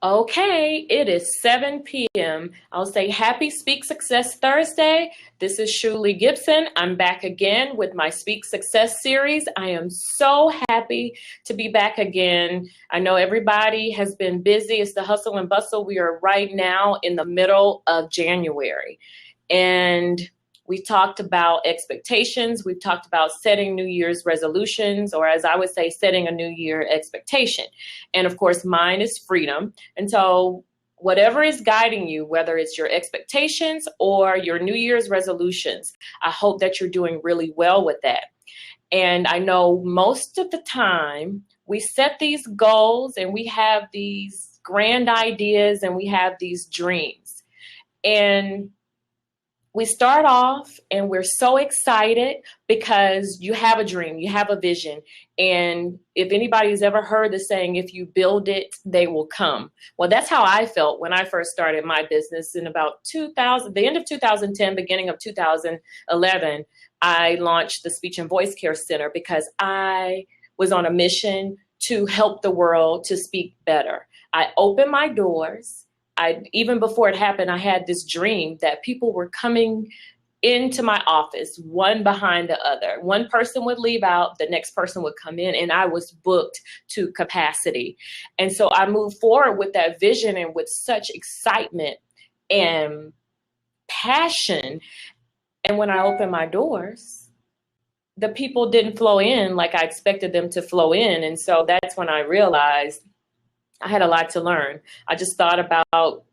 Okay, it is 7 p.m. I'll say happy Speak Success Thursday. This is Shulie Gibson. I'm back again with my Speak Success series. I am so happy to be back again. I know everybody has been busy. It's the hustle and bustle. We are right now in the middle of January. And we talked about expectations. We've talked about setting New Year's resolutions, or as I would say, setting a New Year expectation. And of course, mine is freedom. And so whatever is guiding you, whether it's your expectations or your New Year's resolutions, I hope that you're doing really well with that. And I know most of the time we set these goals and we have these grand ideas and we have these dreams. And we start off and we're so excited because you have a dream, you have a vision. And if anybody's ever heard the saying, if you build it, they will come. Well, that's how I felt when I first started my business in about 2000, the end of 2010, beginning of 2011. I launched the Speech and Voice Care Center because I was on a mission to help the world to speak better. I opened my doors. Even before it happened, I had this dream that people were coming into my office, one behind the other. One person would leave out, the next person would come in, and I was booked to capacity. And so I moved forward with that vision and with such excitement and passion. And when I opened my doors, the people didn't flow in like I expected them to flow in. And so that's when I realized I had a lot to learn. I just thought about,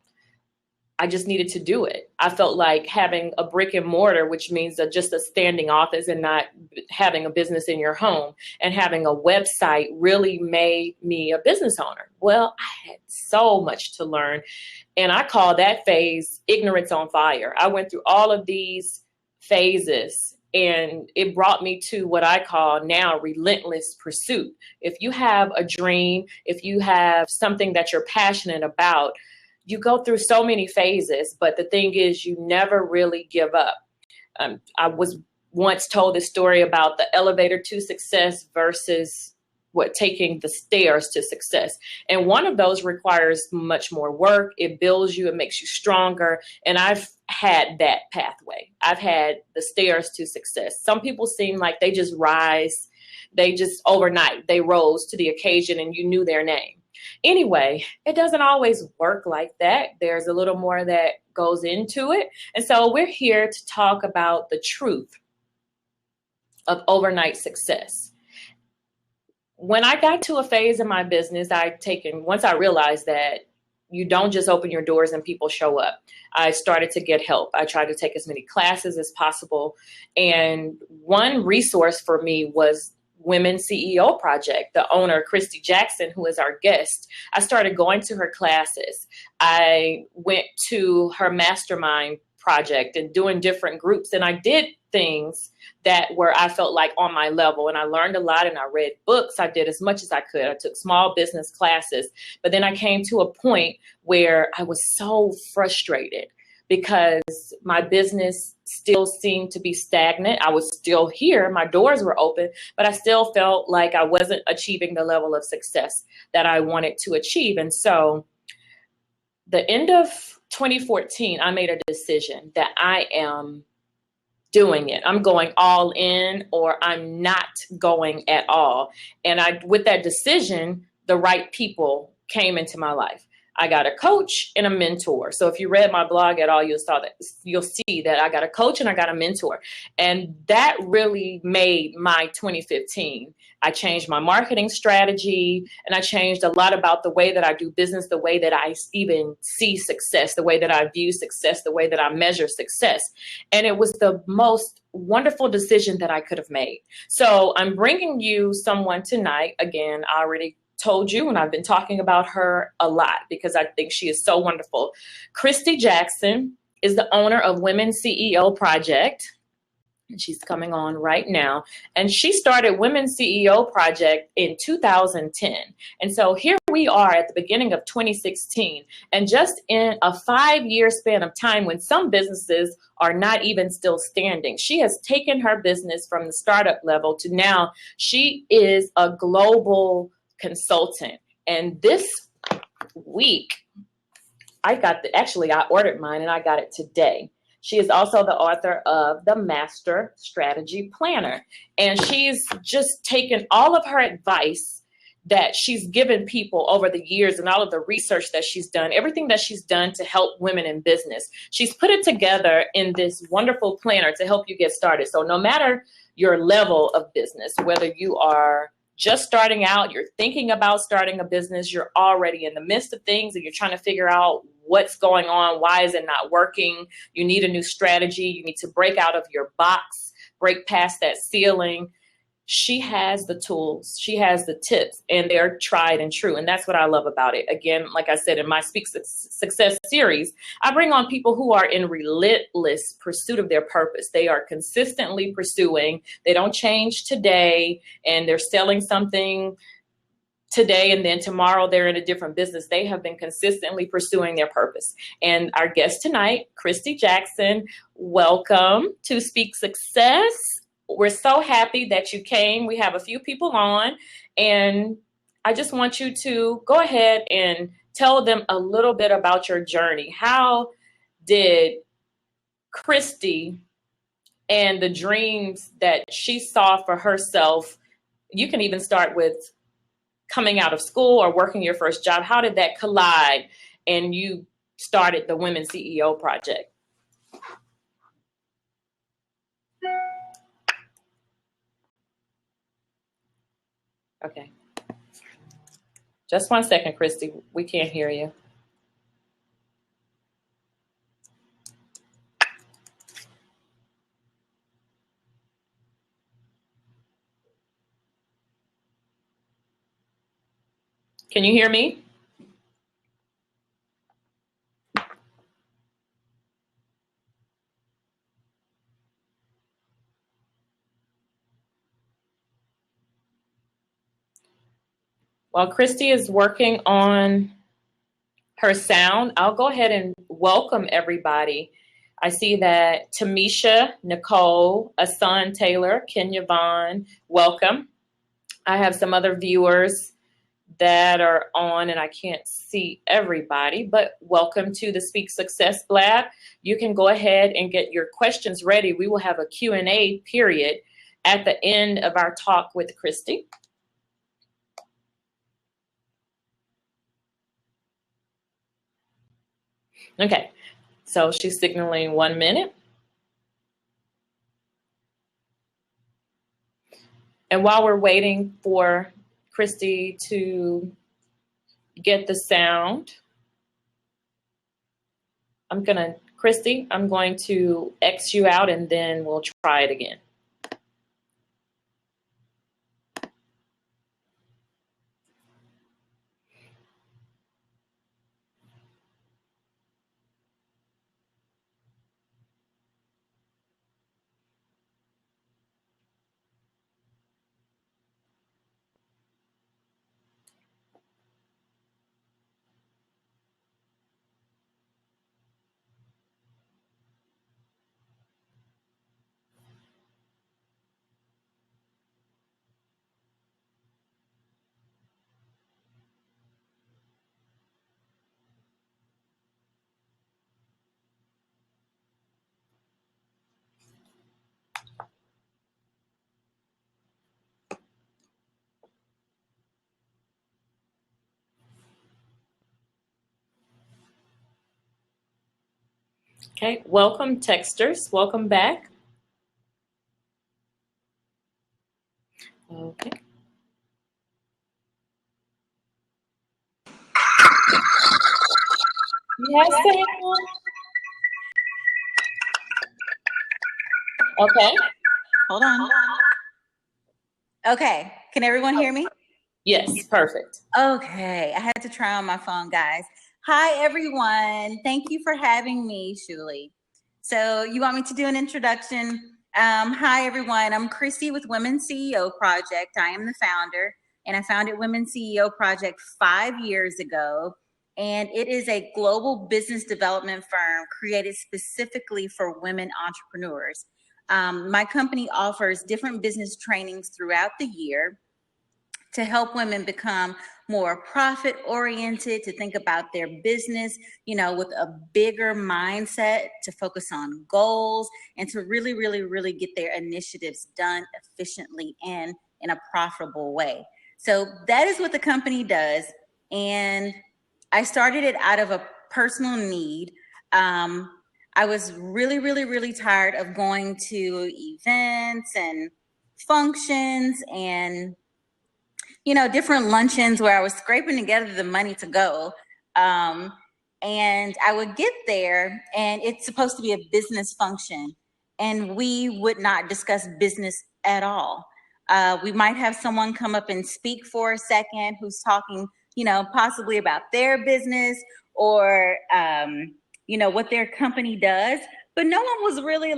I just needed to do it. I felt like having a brick and mortar, which means just a standing office and not having a business in your home, and having a website really made me a business owner. Well, I had so much to learn. And I call that phase ignorance on fire. I went through all of these phases, and it brought me to what I call now relentless pursuit. If you have a dream, if you have something that you're passionate about, you go through so many phases, but the thing is you never really give up. I was once told this story about the elevator to success versus taking the stairs to success. And one of those requires much more work. It builds you, it makes you stronger. And I've had that pathway. I've had the stairs to success. Some people seem like they just rise. They just overnight, they rose to the occasion and you knew their name. Anyway, it doesn't always work like that. There's a little more that goes into it. And so we're here to talk about the truth of overnight success. When I got to a phase in my business, once I realized that you don't just open your doors and people show up, I started to get help. I tried to take as many classes as possible. And one resource for me was Women CEO Project. The owner, Christy Jackson, who is our guest, I started going to her classes. I went to her mastermind project and doing different groups. And I did things that were, I felt like, on my level. And I learned a lot and I read books. I did as much as I could. I took small business classes. But then I came to a point where I was so frustrated because my business still seemed to be stagnant. I was still here. My doors were open, but I still felt like I wasn't achieving the level of success that I wanted to achieve. And so the end of 2014, I made a decision that I am doing it. I'm going all in, or I'm not going at all. And with that decision, the right people came into my life. I got a coach and a mentor. So if you read my blog at all, you'll see that I got a coach and I got a mentor. And that really made my 2015. I changed my marketing strategy, and I changed a lot about the way that I do business, the way that I even see success, the way that I view success, the way that I measure success. And it was the most wonderful decision that I could have made. So I'm bringing you someone tonight. Again, I already told you, and I've been talking about her a lot because I think she is so wonderful. Christy Jackson is the owner of Women CEO Project, and she's coming on right now. And she started Women CEO Project in 2010. And so here we are at the beginning of 2016, and just in a 5-year span of time when some businesses are not even still standing, she has taken her business from the startup level to now she is a global consultant. And this week, I ordered mine and I got it today. She is also the author of the Master Strategy Planner. And she's just taken all of her advice that she's given people over the years and all of the research that she's done, everything that she's done to help women in business. She's put it together in this wonderful planner to help you get started. So no matter your level of business, whether you are just starting out, you're thinking about starting a business, you're already in the midst of things and you're trying to figure out what's going on, why is it not working, you need a new strategy, you need to break out of your box, break past that ceiling. She has the tools, she has the tips, and they're tried and true. And that's what I love about it. Again, like I said, in my Speak Success series, I bring on people who are in relentless pursuit of their purpose. They are consistently pursuing. They don't change today, and they're selling something today, and then tomorrow they're in a different business. They have been consistently pursuing their purpose. And our guest tonight, Christy Jackson, welcome to Speak Success. We're so happy that you came. We have a few people on, and I just want you to go ahead and tell them a little bit about your journey. How did Christy and the dreams that she saw for herself, you can even start with coming out of school or working your first job, how did that collide and you started the Women CEO Project? Okay. Just 1 second, Christy. We can't hear you. Can you hear me? While Christy is working on her sound, I'll go ahead and welcome everybody. I see that Tamisha, Nicole, Asan Taylor, Kenya Vaughn, welcome. I have some other viewers that are on and I can't see everybody, but welcome to the Speak Success Lab. You can go ahead and get your questions ready. We will have a Q&A period at the end of our talk with Christy. Okay, so she's signaling 1 minute. And while we're waiting for Christy to get the sound, Christy, I'm going to X you out and then we'll try it again. Okay, welcome texters, welcome back. Okay. Yes, Sam. Okay. Hold on. Okay, can everyone hear me? Yes, perfect. Okay, I had to try on my phone, guys. Hi, everyone. Thank you for having me, Shulie. So you want me to do an introduction? Hi, everyone. I'm Christy with Women CEO Project. I am the founder, and I founded Women CEO Project 5 years ago. And it is a global business development firm created specifically for women entrepreneurs. My company offers different business trainings throughout the year to help women become more profit oriented, to think about their business, with a bigger mindset, to focus on goals, and to really, really, really get their initiatives done efficiently and in a profitable way. So that is what the company does. And I started it out of a personal need. I was really, really, really tired of going to events and functions and different luncheons where I was scraping together the money to go. And I would get there, and it's supposed to be a business function, and we would not discuss business at all. We might have someone come up and speak for a second who's talking, possibly about their business or, what their company does. But no one was really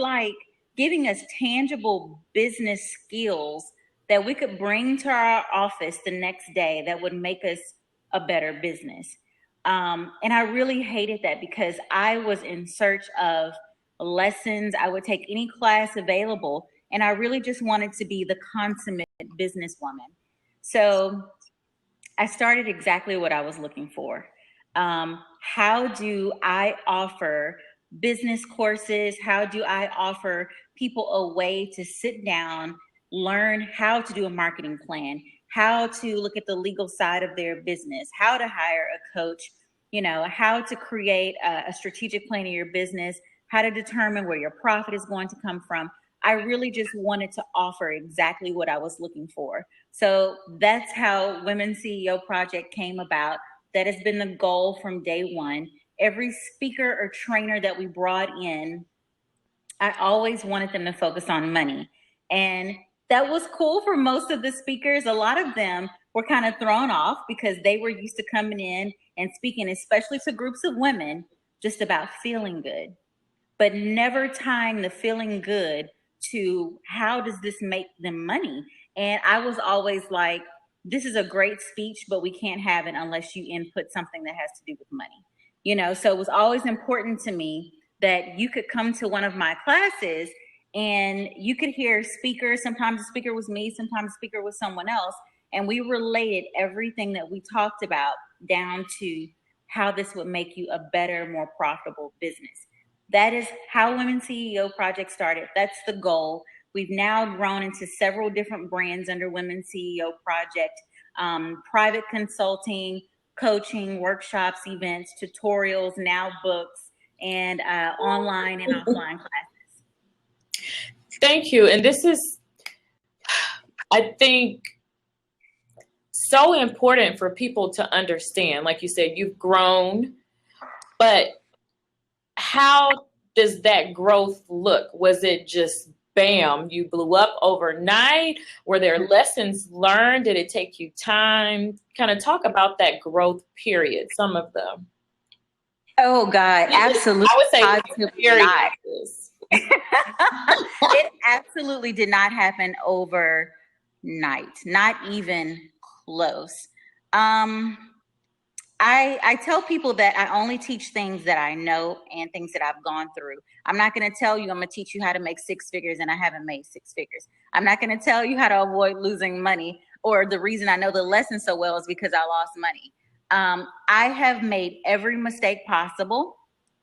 giving us tangible business skills that we could bring to our office the next day that would make us a better business. And I really hated that because I was in search of lessons. I would take any class available, and I really just wanted to be the consummate businesswoman. So I started exactly what I was looking for. How do I offer business courses? How do I offer people a way to sit down, learn how to do a marketing plan, how to look at the legal side of their business, how to hire a coach, how to create a strategic plan of your business, how to determine where your profit is going to come from. I really just wanted to offer exactly what I was looking for. So that's how Women CEO Project came about. That has been the goal from day one. Every speaker or trainer that we brought in, I always wanted them to focus on money. And that was cool for most of the speakers. A lot of them were kind of thrown off because they were used to coming in and speaking, especially to groups of women, just about feeling good, but never tying the feeling good to how does this make them money. And I was always like, this is a great speech, but we can't have it unless you input something that has to do with money. So it was always important to me that you could come to one of my classes and you could hear speakers. Sometimes the speaker was me, sometimes the speaker was someone else. And we related everything that we talked about down to how this would make you a better, more profitable business. That is how Women CEO Project started. That's the goal. We've now grown into several different brands under Women CEO Project, private consulting, coaching, workshops, events, tutorials, now books, and online and offline classes. Thank you. And this is, I think, so important for people to understand. Like you said, you've grown, but how does that growth look? Was it just bam, you blew up overnight? Were there lessons learned? Did it take you time? Kind of talk about that growth period, some of them. Oh God, absolutely. I would say it absolutely did not happen overnight, not even close. I tell people that I only teach things that I know and things that I've gone through. I'm not going to tell you I'm going to teach you how to make six figures and I haven't made six figures. I'm not going to tell you how to avoid losing money, or the reason I know the lesson so well is because I lost money. I have made every mistake possible,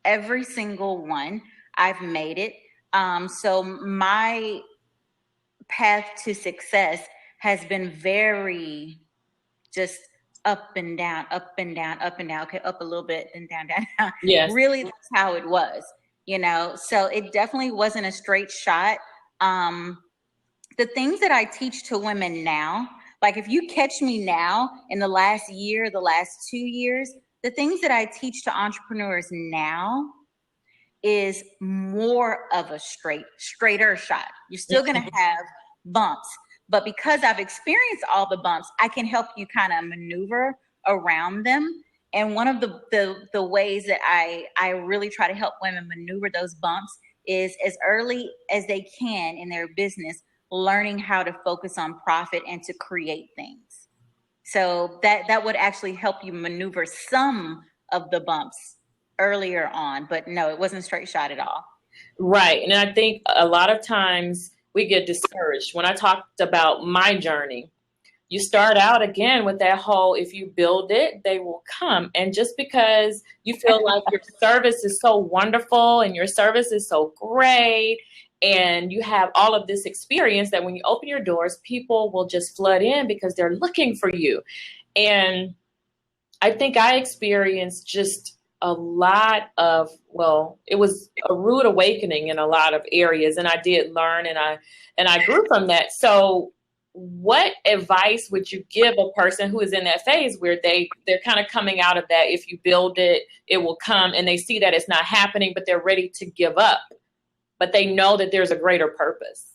every single one. I've made it. So my path to success has been very just up and down, up and down, up and down. Okay, up a little bit and down, down, down. Yes. Really, that's how it was, So it definitely wasn't a straight shot. The things that I teach to women now, like if you catch me now in the last year, the last 2 years, the things that I teach to entrepreneurs now is more of a straighter shot. You're still going to have bumps, but because I've experienced all the bumps, I can help you kind of maneuver around them. And one of the ways that I really try to help women maneuver those bumps is as early as they can in their business, learning how to focus on profit and to create things. So that would actually help you maneuver some of the bumps earlier on, but no, it wasn't a straight shot at all. Right. And I think a lot of times we get discouraged. When I talked about my journey, you start out again with that whole, if you build it, they will come. And just because you feel like your service is so wonderful and your service is so great and you have all of this experience, that when you open your doors, people will just flood in because they're looking for you. And I think I experienced just a lot of, well, it was a rude awakening in a lot of areas, and I did learn, and I grew from that. So what advice would you give a person who is in that phase where they're kind of coming out of that, if you build it, it will come, and they see that it's not happening, but they're ready to give up, but they know that there's a greater purpose?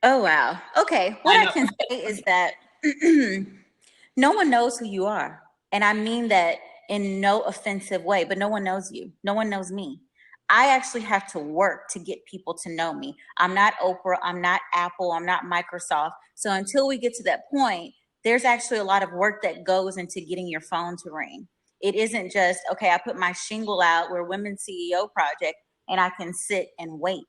Oh, wow. Okay. What I can say is that no one knows who you are. And I mean that in no offensive way, but no one knows you. No one knows me. I actually have to work to get people to know me. I'm not Oprah. I'm not Apple. I'm not Microsoft. So until we get to that point, there's actually a lot of work that goes into getting your phone to ring. It isn't just, okay, I put my shingle out, we're Women's CEO Project, and I can sit and wait.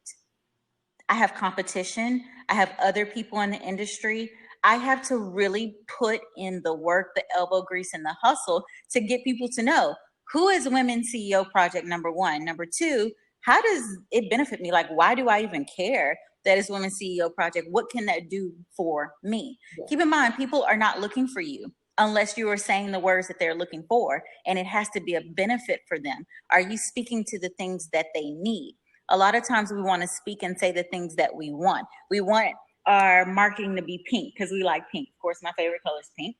I have competition. I have other people in the industry. I have to really put in the work, the elbow grease, and the hustle to get people to know who is Women's CEO Project, number one. Number two, how does it benefit me? Like, why do I even care that it's Women's CEO Project? What can that do for me? Yeah. Keep in mind, people are not looking for you unless you are saying the words that they're looking for, and it has to be a benefit for them. Are you speaking to the things that they need? A lot of times we want to speak and say the things that we want. We want our marketing to be pink because we like pink. Of course, my favorite color is pink,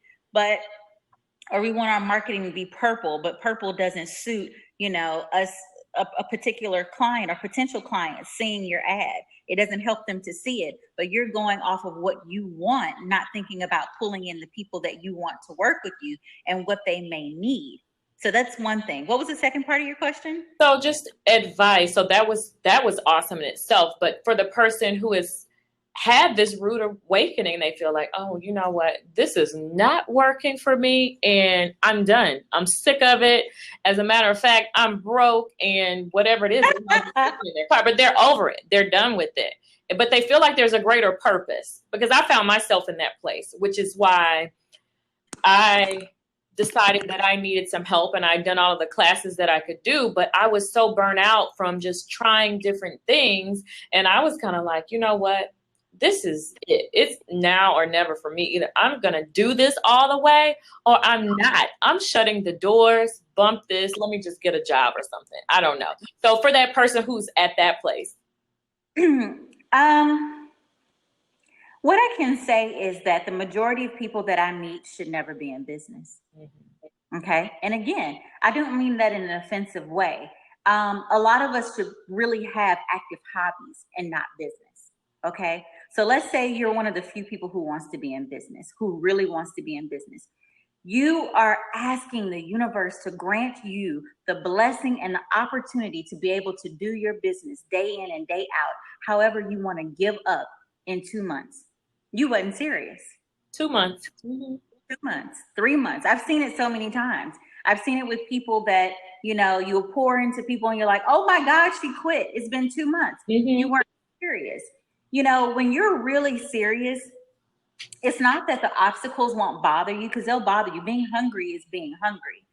or we want our marketing to be purple, but purple doesn't suit, us, a particular client or potential client seeing your ad. It doesn't help them to see it, but you're going off of what you want, not thinking about pulling in the people that you want to work with you and what they may need. So that's one thing. What was the second part of your question? So just advice. So that was awesome in itself. But for the person who has had this rude awakening, they feel like, oh, you know what? This is not working for me and I'm done. I'm sick of it. As a matter of fact, I'm broke and whatever it is, but they're over it. They're done with it. But they feel like there's a greater purpose, because I found myself in that place, which is why I decided that I needed some help, and I'd done all of the classes that I could do, but I was so burnt out from just trying different things. And I was kind of like, you know what? This is it. It's now or never for me. Either I'm going to do this all the way or I'm not. I'm shutting the doors, bump this. Let me just get a job or something. I don't know. So for that person who's at that place. What I can say is that the majority of people that I meet should never be in business. Mm-hmm. Okay. And again, I don't mean that in an offensive way. A lot of us should really have active hobbies and not business. Okay. So let's say you're one of the few people who wants to be in business, who really wants to be in business. You are asking the universe to grant you the blessing and the opportunity to be able to do your business day in and day out, however you want to give up in 2 months. You wasn't serious. 2 months. Mm-hmm. 2 months, 3 months. I've seen it so many times. I've seen it with people that, you'll pour into people and you're like, oh my gosh, she quit. It's been 2 months. Mm-hmm. You weren't serious. When you're really serious, it's not that the obstacles won't bother you, because they'll bother you. Being hungry is being hungry.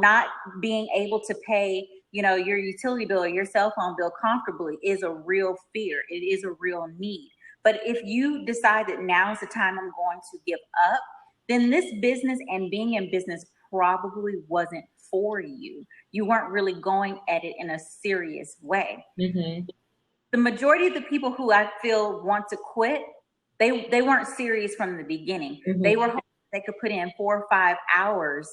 Not being able to pay, your utility bill or your cell phone bill comfortably is a real fear. It is a real need. But if you decide that now is the time I'm going to give up, then this business and being in business probably wasn't for you. You weren't really going at it in a serious way. Mm-hmm. The majority of the people who I feel want to quit, they weren't serious from the beginning. Mm-hmm. They were hoping they could put in 4 or 5 hours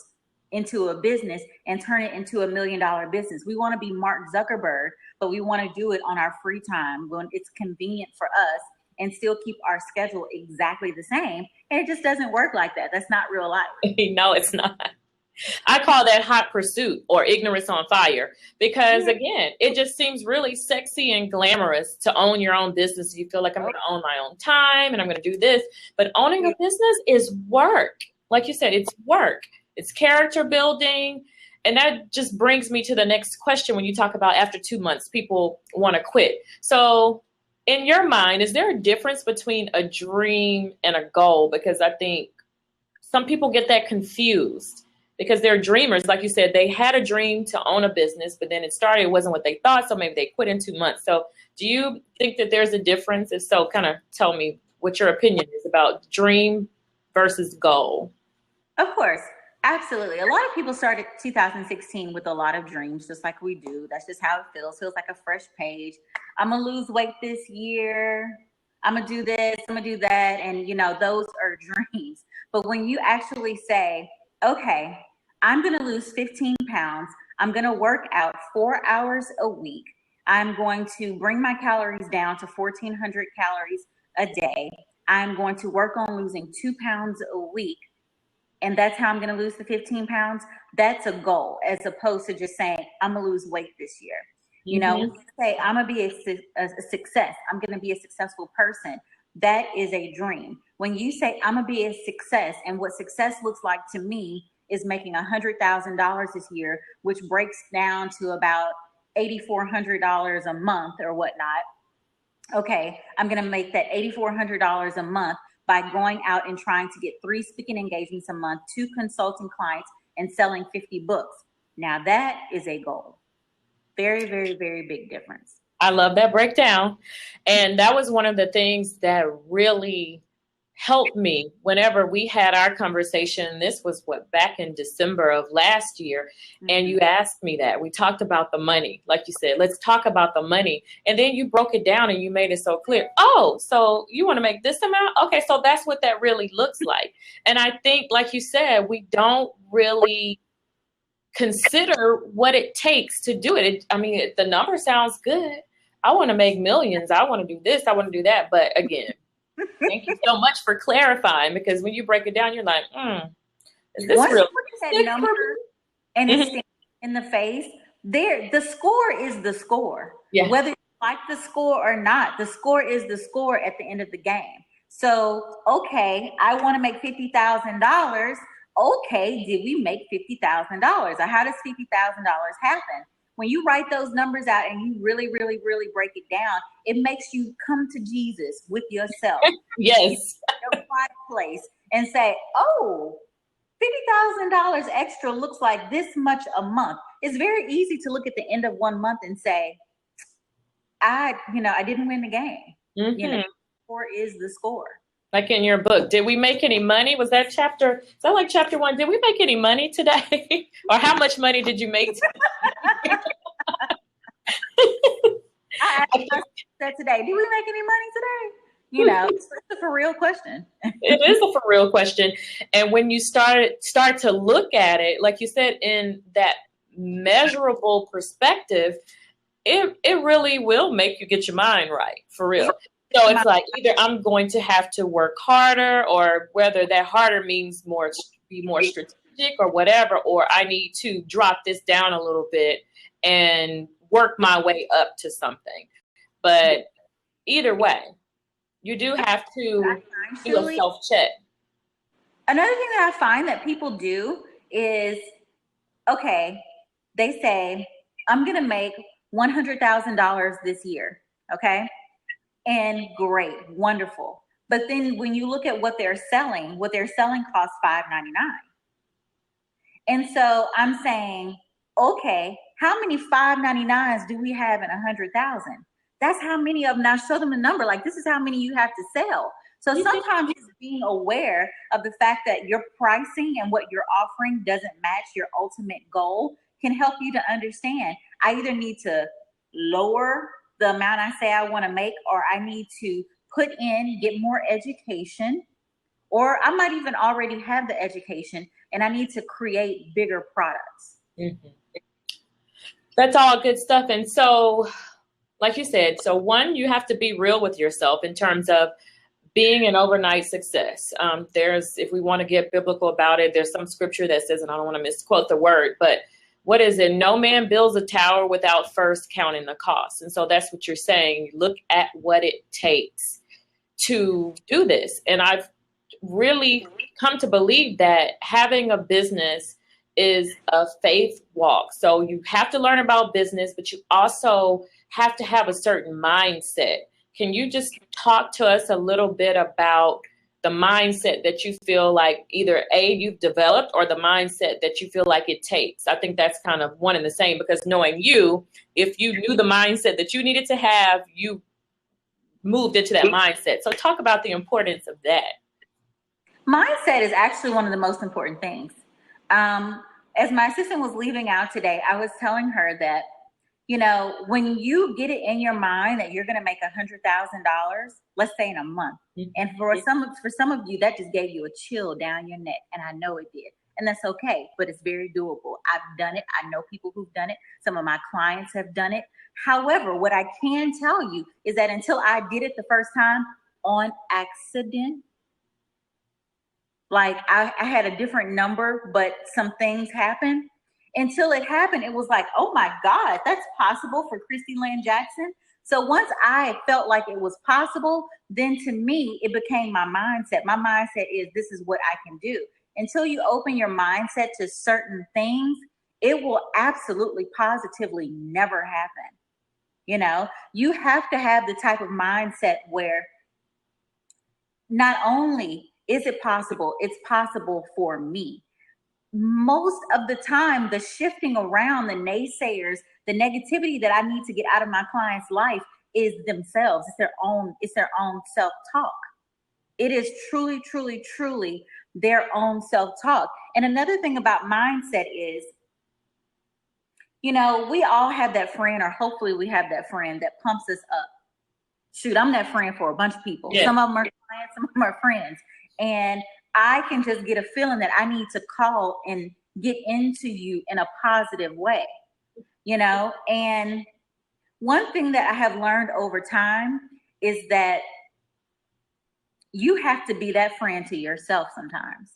into a business and turn it into $1 million business. We want to be Mark Zuckerberg, but we want to do it on our free time when it's convenient for us and still keep our schedule exactly the same. And it just doesn't work like that. That's not real life. No, it's not. I call that hot pursuit or ignorance on fire, because again, it just seems really sexy and glamorous to own your own business. You feel like I'm going to own my own time and I'm going to do this, but owning a business is work. Like you said, it's work. It's character building. And that just brings me to the next question. When you talk about after 2 months, people want to quit. So in your mind, is there a difference between a dream and a goal? Because I think some people get that confused because they're dreamers. Like you said, they had a dream to own a business, but then it started, it wasn't what they thought. So maybe they quit in 2 months. So do you think that there's a difference? If so, kind of tell me what your opinion is about dream versus goal. Of course. Absolutely. A lot of people started 2016 with a lot of dreams, just like we do. That's just how it feels. Feels like a fresh page. I'm going to lose weight this year. I'm going to do this. I'm going to do that. And, those are dreams. But when you actually say, okay, I'm going to lose 15 pounds. I'm going to work out 4 hours a week. I'm going to bring my calories down to 1,400 calories a day. I'm going to work on losing 2 pounds a week. And that's how I'm going to lose the 15 pounds. That's a goal, as opposed to just saying, I'm going to lose weight this year. When you say, I'm going to be a success, I'm going to be a successful person, that is a dream. When you say, I'm going to be a success, and what success looks like to me is making $100,000 this year, which breaks down to about $8,400 a month or whatnot. Okay, I'm going to make that $8,400 a month by going out and trying to get 3 speaking engagements a month, 2 consulting clients, and selling 50 books. Now that is a goal. Very, very, very big difference. I love that breakdown. And that was one of the things that really helped me whenever we had our conversation. This was back in December of last year. Mm-hmm. And you asked me that. We talked about the money. Like you said, let's talk about the money. And then you broke it down and you made it so clear. Oh, so you want to make this amount? Okay, so that's what that really looks like. And I think, like you said, we don't really consider what it takes to do it. The number sounds good. I want to make millions. I want to do this. I want to do that. But again, thank you so much for clarifying, because when you break it down, you're like, is this real? That number and it's in the face, the score is the score. Yeah. Whether you like the score or not, the score is the score at the end of the game. So, okay, I want to make $50,000. Okay, did we make $50,000? Or how does $50,000 happen? When you write those numbers out and you really, really, really break it down, it makes you come to Jesus with yourself. Yes. Your quiet place and say, oh, $50,000 extra looks like this much a month. It's very easy to look at the end of 1 month and say, I didn't win the game. Mm-hmm. Score is the score. Like in your book, did we make any money? Was that chapter? Is that like chapter 1? Did we make any money today? Or how much money did you make today? I asked that today. Did we make any money today? It's a for real question. It is a for real question. And when you start to look at it, like you said, in that measurable perspective, it really will make you get your mind right, for real. So it's like either I'm going to have to work harder, or whether that harder means be more strategic or whatever, or I need to drop this down a little bit and work my way up to something. But either way, you do have to do a self-check. Another thing that I find that people do is, okay, they say, I'm going to make $100,000 this year, okay? And great, wonderful. But then when you look at what they're selling costs $5.99. And so I'm saying, okay, how many $5.99s do we have in 100,000? That's how many of them. Now show them a number. Like, this is how many you have to sell. So sometimes just being aware of the fact that your pricing and what you're offering doesn't match your ultimate goal can help you to understand, I either need to lower the amount I say I want to make, or I need to get more education, or I might even already have the education and I need to create bigger products. Mm-hmm. That's all good stuff. And so, like you said, so one, you have to be real with yourself in terms of being an overnight success. If we want to get biblical about it, there's some scripture that says, and I don't want to misquote the word, but what is it? No man builds a tower without first counting the cost. And so that's what you're saying. Look at what it takes to do this. And I've really come to believe that having a business is a faith walk. So you have to learn about business, but you also have to have a certain mindset. can you just talk to us a little bit about the mindset that you feel like either A, you've developed, or the mindset that you feel like it takes? I think that's kind of one and the same, because knowing you, if you knew the mindset that you needed to have, you moved into that mindset. So talk about the importance of that. Mindset is actually one of the most important things. As my assistant was leaving out today, I was telling her that, you know, when you get it in your mind that you're going to make $100,000, let's say in a month, and for some of you, that just gave you a chill down your neck, and I know it did, and that's okay, but it's very doable. I've done it. I know people who've done it. Some of my clients have done it. However, what I can tell you is that until I did it the first time on accident, like I had a different number, but some things happened. Until it happened, it was like, oh my God, that's possible for Christy Lynn Jackson. So once I felt like it was possible, then to me, it became my mindset. My mindset is, this is what I can do. Until you open your mindset to certain things, it will absolutely, positively never happen. You know, you have to have the type of mindset where not only is it possible, it's possible for me. Most of the time, the shifting around, the naysayers, the negativity that I need to get out of my client's life is themselves. It's their own self-talk. It is truly, truly, truly their own self-talk. And another thing about mindset is, you know, we all have that friend, or hopefully we have that friend that pumps us up. Shoot, I'm that friend for a bunch of people. Yeah. Some of them are clients, some of them are friends. And I can just get a feeling that I need to call and get into you in a positive way, you know? And one thing that I have learned over time is that you have to be that friend to yourself sometimes.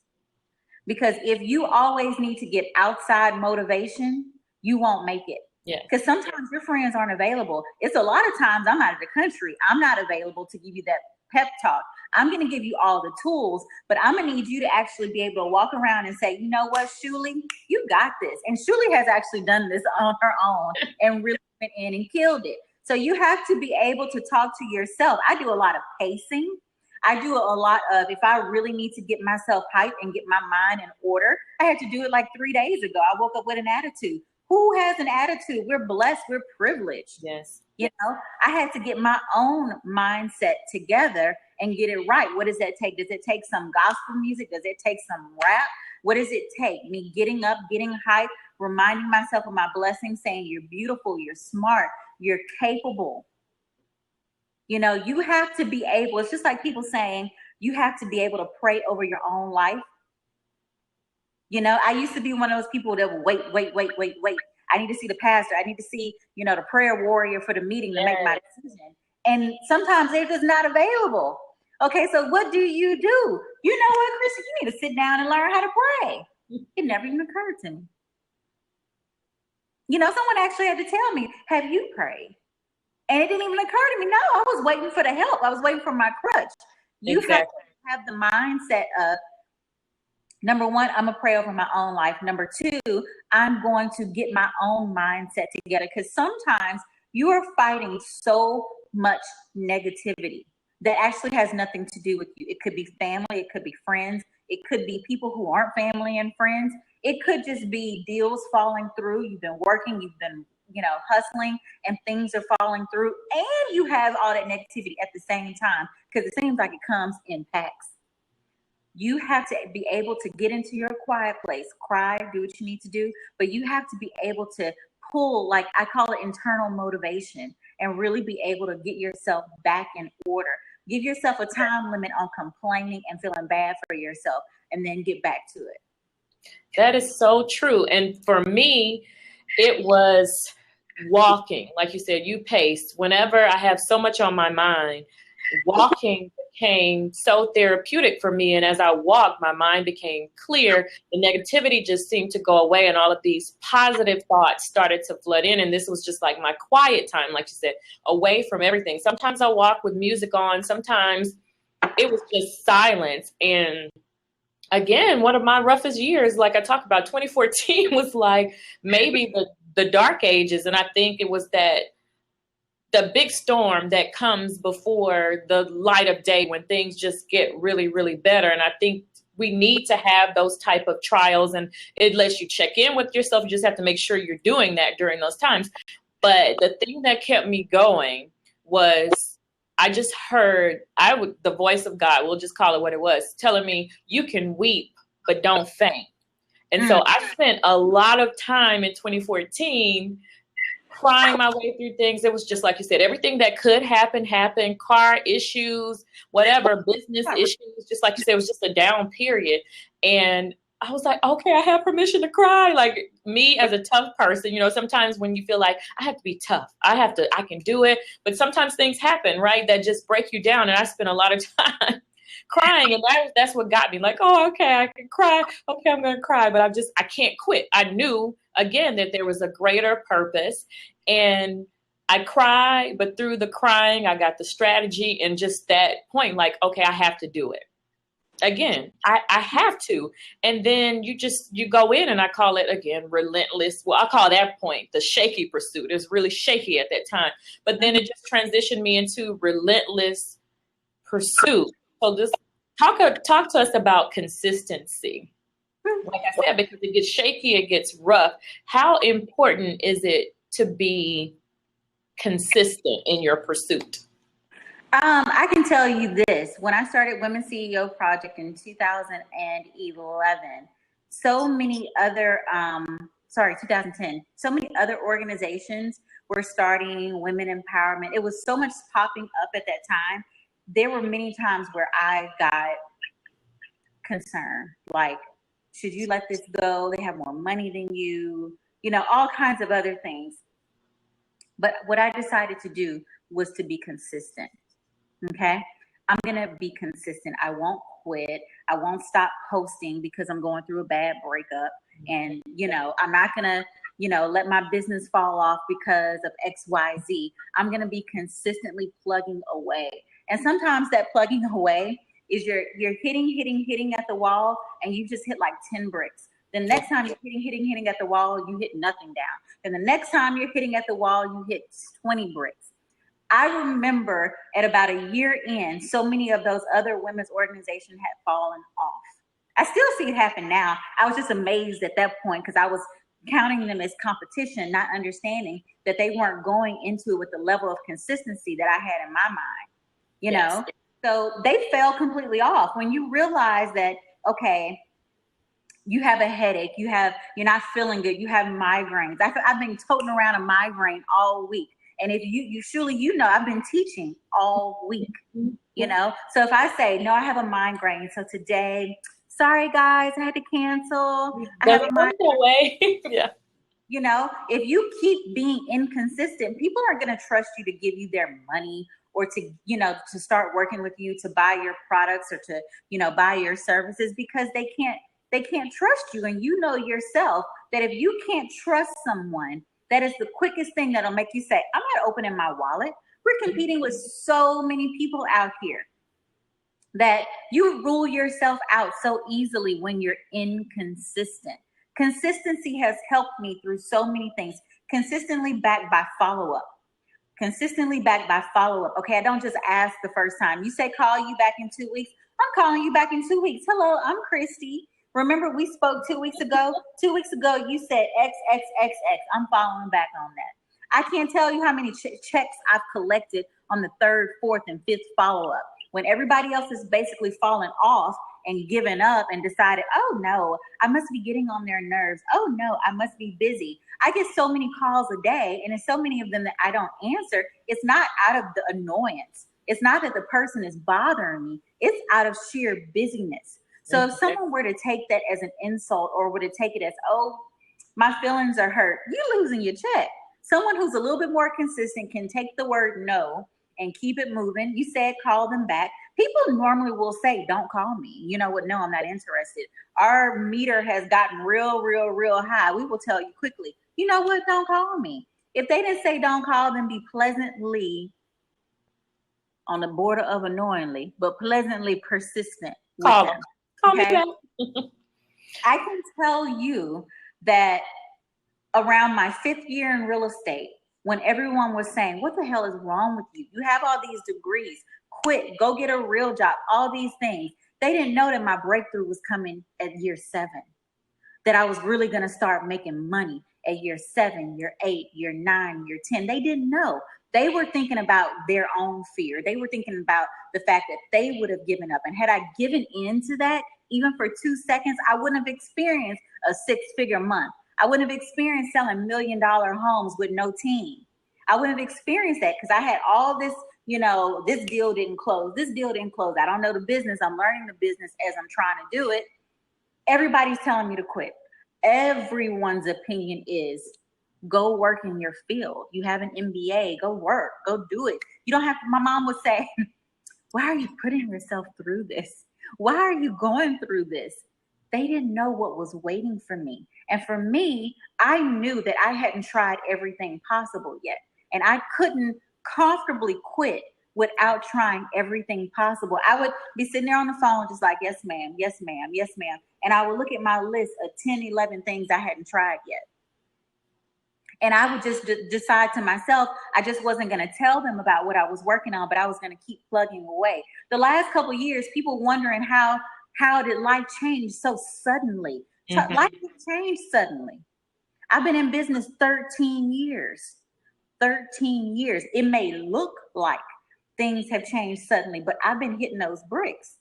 Because if you always need to get outside motivation, you won't make it. Yeah. Because sometimes your friends aren't available. It's a lot of times I'm out of the country. I'm not available to give you that pep talk. I'm going to give you all the tools, but I'm going to need you to actually be able to walk around and say, you know what, Shulie, you got this. And Shulie has actually done this on her own and really went in and killed it. So you have to be able to talk to yourself. I do a lot of pacing. I do a lot of, if I really need to get myself hyped and get my mind in order, I had to do it like 3 days ago. I woke up with an attitude. Who has an attitude? We're blessed. We're privileged. Yes. You know, I had to get my own mindset together and get it right. What does that take? Does it take some gospel music? Does it take some rap? What does it take? Me getting up, getting hyped, reminding myself of my blessings, saying you're beautiful, you're smart, you're capable. You know, you have to be able, it's just like people saying, you have to be able to pray over your own life. You know, I used to be one of those people that would wait. I need to see the pastor. I need to see, you know, the prayer warrior for the meeting to make my decision. And sometimes they're just not available. Okay, so what do? You know what, Chrissy? You need to sit down and learn how to pray. It never even occurred to me. You know, someone actually had to tell me, have you prayed? And it didn't even occur to me. No, I was waiting for the help. I was waiting for my crutch. You have to have the mindset of, number one, I'm going to pray over my own life. Number two, I'm going to get my own mindset together, because sometimes you are fighting so much negativity that actually has nothing to do with you. It could be family. It could be friends. It could be people who aren't family and friends. It could just be deals falling through. You've been working. You've been, you know, hustling, and things are falling through. And you have all that negativity at the same time, because it seems like it comes in packs. You have to be able to get into your quiet place, cry, do what you need to do, but you have to be able to pull, like I call it internal motivation, and really be able to get yourself back in order. Give yourself a time limit on complaining and feeling bad for yourself, and then get back to it. That is so true. And for me, it was walking. Like you said, you paced. Whenever I have so much on my mind, walking became so therapeutic for me. And as I walked, my mind became clear. The negativity just seemed to go away, and all of these positive thoughts started to flood in. And this was just like my quiet time, like you said, away from everything. Sometimes I walk with music on. Sometimes it was just silence. And again, one of my roughest years, like I talked about, 2014 was like maybe the dark ages. And I think it was that the big storm that comes before the light of day when things just get really, really better. And I think we need to have those type of trials, and it lets you check in with yourself. You just have to make sure you're doing that during those times. But the thing that kept me going was I just heard the voice of God, we'll just call it what it was, telling me you can weep, but don't faint. And so I spent a lot of time in 2014 crying my way through things. It was just like you said, everything that could happen, happened, car issues, whatever, business issues, just like you said, it was just a down period. And I was like, okay, I have permission to cry. Like, me as a tough person, sometimes when you feel like I have to be tough, I can do it. But sometimes things happen, right, that just break you down. And I spent a lot of time crying, and that's what got me. Like, oh, okay, I can cry. Okay, I'm going to cry, but I can't quit. I knew, again, that there was a greater purpose, and I cried, but through the crying, I got the strategy, and just that point, like, okay, I have to do it. Again, I have to. And then you go in, and I call it, again, relentless. Well, I call that point the shaky pursuit. It was really shaky at that time. But then it just transitioned me into relentless pursuit. So just talk to us about consistency. Like I said, because it gets shaky, it gets rough. How important is it to be consistent in your pursuit? I can tell you this. When I started Women CEO Project in 2011, so many other, 2010, so many other organizations were starting women empowerment. It was so much popping up at that time. There were many times where I got concerned, like, should you let this go? They have more money than you, all kinds of other things. But what I decided to do was to be consistent. Okay. I'm going to be consistent. I won't quit. I won't stop posting because I'm going through a bad breakup. And, I'm not going to, let my business fall off because of XYZ. I'm going to be consistently plugging away. And sometimes that plugging away is you're hitting at the wall, and you just hit like 10 bricks. The next time you're hitting at the wall, you hit nothing down. And the next time you're hitting at the wall, you hit 20 bricks. I remember at about a year in, so many of those other women's organizations had fallen off. I still see it happen now. I was just amazed at that point because I was counting them as competition, not understanding that they weren't going into it with the level of consistency that I had in my mind, know? So they fell completely off. When you realize that, okay, you have a headache, you're not feeling good, you have migraines. I've been toting around a migraine all week. And if you Shulie, I've been teaching all week, So if I say, no, I have a migraine, so today, sorry guys, I had to cancel. I have a migraine. Yeah. If you keep being inconsistent, people aren't going to trust you to give you their money or to start working with you, to buy your products or to, buy your services, because they can't trust you. And yourself that if you can't trust someone, that is the quickest thing that'll make you say, I'm not opening my wallet. We're competing with so many people out here that you rule yourself out so easily when you're inconsistent. Consistency has helped me through so many things. Consistently backed by follow-up. Okay, I don't just ask the first time. You say, call you back in 2 weeks. I'm calling you back in 2 weeks. Hello, I'm Christy. Remember we spoke 2 weeks ago? 2 weeks ago, you said X. I'm following back on that. I can't tell you how many checks I've collected on the third, fourth, and fifth follow-up. When everybody else is basically falling off and given up and decided, oh no, I must be getting on their nerves. Oh no, I must be busy. I get so many calls a day, and it's so many of them that I don't answer. It's not out of the annoyance. It's not that the person is bothering me. It's out of sheer busyness. So if someone were to take that as an insult or were to take it as, oh, my feelings are hurt, you're losing your check. Someone who's a little bit more consistent can take the word no and keep it moving. You said call them back. People normally will say, don't call me. You know what? No, I'm not interested. Our meter has gotten real high. We will tell you quickly, you know what? Don't call me. If they didn't say don't call, then be pleasantly on the border of annoyingly, but pleasantly persistent with Call them. me back. I can tell you that around my 5th year in real estate, when everyone was saying, what the hell is wrong with you? You have all these degrees. Quit. Go get a real job. All these things. They didn't know that my breakthrough was coming at year 7, that I was really going to start making money at year 7, year 8, year 9, year 10. They didn't know. They were thinking about their own fear. They were thinking about the fact that they would have given up. And had I given in to that, even for 2 seconds, I wouldn't have experienced a 6-figure month. I wouldn't have experienced selling $1 million homes with no team. I wouldn't have experienced that because I had all this, this deal didn't close. This deal didn't close. I don't know the business. I'm learning the business as I'm trying to do it. Everybody's telling me to quit. Everyone's opinion is go work in your field. You have an MBA, go work, go do it. You don't have to, my mom would say, why are you putting yourself through this? Why are you going through this? They didn't know what was waiting for me. And for me, I knew that I hadn't tried everything possible yet. And I couldn't comfortably quit without trying everything possible. I would be sitting there on the phone just like, yes, ma'am, yes, ma'am, yes, ma'am. And I would look at my list of 10, 11 things I hadn't tried yet. And I would just decide to myself, I just wasn't going to tell them about what I was working on, but I was going to keep plugging away. The last couple of years, people wondering how did life change so suddenly? Mm-hmm. Life changed suddenly. I've been in business 13 years. 13 years. It may look like things have changed suddenly, but I've been hitting those bricks.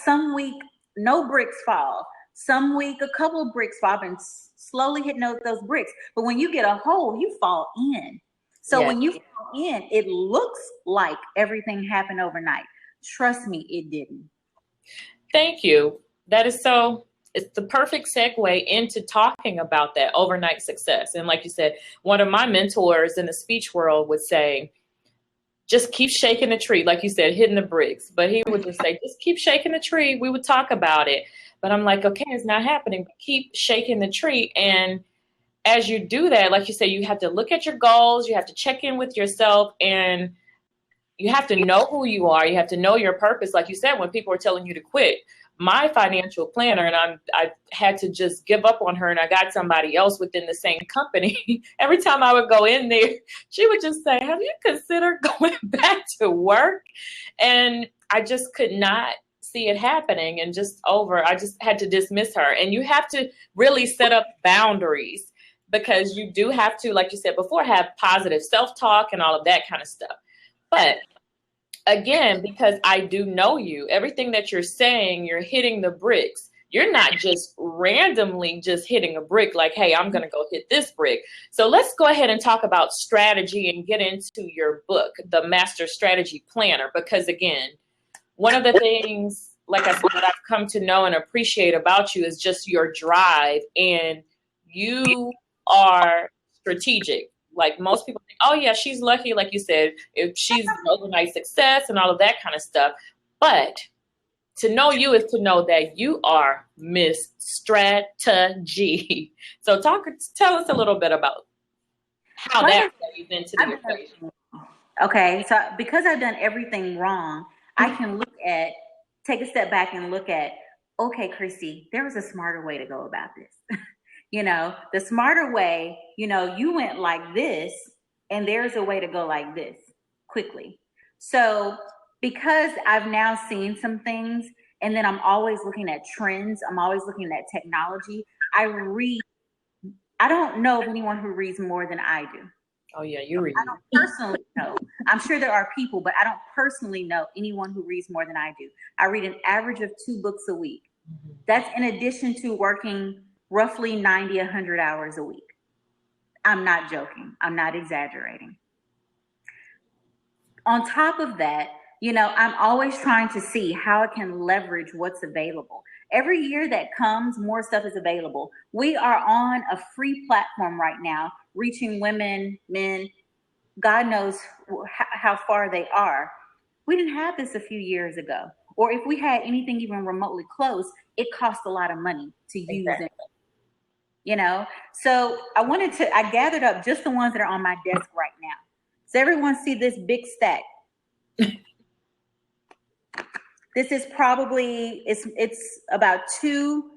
Some week, no bricks fall. Some week, a couple of bricks fall. I've been slowly hitting those bricks. But when you get a hole, you fall in. So When you fall in, it looks like everything happened overnight. Trust me, it didn't. Thank you. That is it's the perfect segue into talking about that overnight success. And like you said, one of my mentors in the speech world would say, just keep shaking the tree. Like you said, hitting the bricks. But he would just say, just keep shaking the tree. We would talk about it. But I'm like, okay, it's not happening. Keep shaking the tree. And as you do that, like you say, you have to look at your goals. You have to check in with yourself. And you have to know who you are. You have to know your purpose. Like you said, when people are telling you to quit, my financial planner, and I had to just give up on her, and I got somebody else within the same company. Every time I would go in there, she would just say, have you considered going back to work? And I just could not see it happening, and I just had to dismiss her. And you have to really set up boundaries, because you do have to, like you said before, have positive self-talk and all of that kind of stuff. But again, because I do know you, everything that you're saying, you're hitting the bricks. You're not just randomly just hitting a brick like, hey, I'm going to go hit this brick. So let's go ahead and talk about strategy and get into your book, The Master Strategy Planner. Because again, one of the things, like I said, that I've come to know and appreciate about you is just your drive. And you are strategic. Like most people think, oh yeah, she's lucky, like you said, if she's an overnight success and all of that kind of stuff. But to know you is to know that you are Miss Strategy. So tell us a little bit about how that plays into the equation. Okay, so because I've done everything wrong, I can take a step back and look at, okay, Chrissy, there was a smarter way to go about this. The smarter way, you went like this, and there's a way to go like this quickly. So because I've now seen some things, and then I'm always looking at trends, I'm always looking at technology. I don't know of anyone who reads more than I do. Oh yeah, you read. I don't personally know. I'm sure there are people, but I don't personally know anyone who reads more than I do. I read an average of 2 books a week. Mm-hmm. That's in addition to working roughly 90, 100 hours a week. I'm not joking. I'm not exaggerating. On top of that, I'm always trying to see how I can leverage what's available. Every year that comes, more stuff is available. We are on a free platform right now, reaching women, men, God knows how far they are. We didn't have this a few years ago. Or if we had anything even remotely close, it cost a lot of money to use it. So I gathered up just the ones that are on my desk right now. Does everyone see this big stack? This is probably, it's about two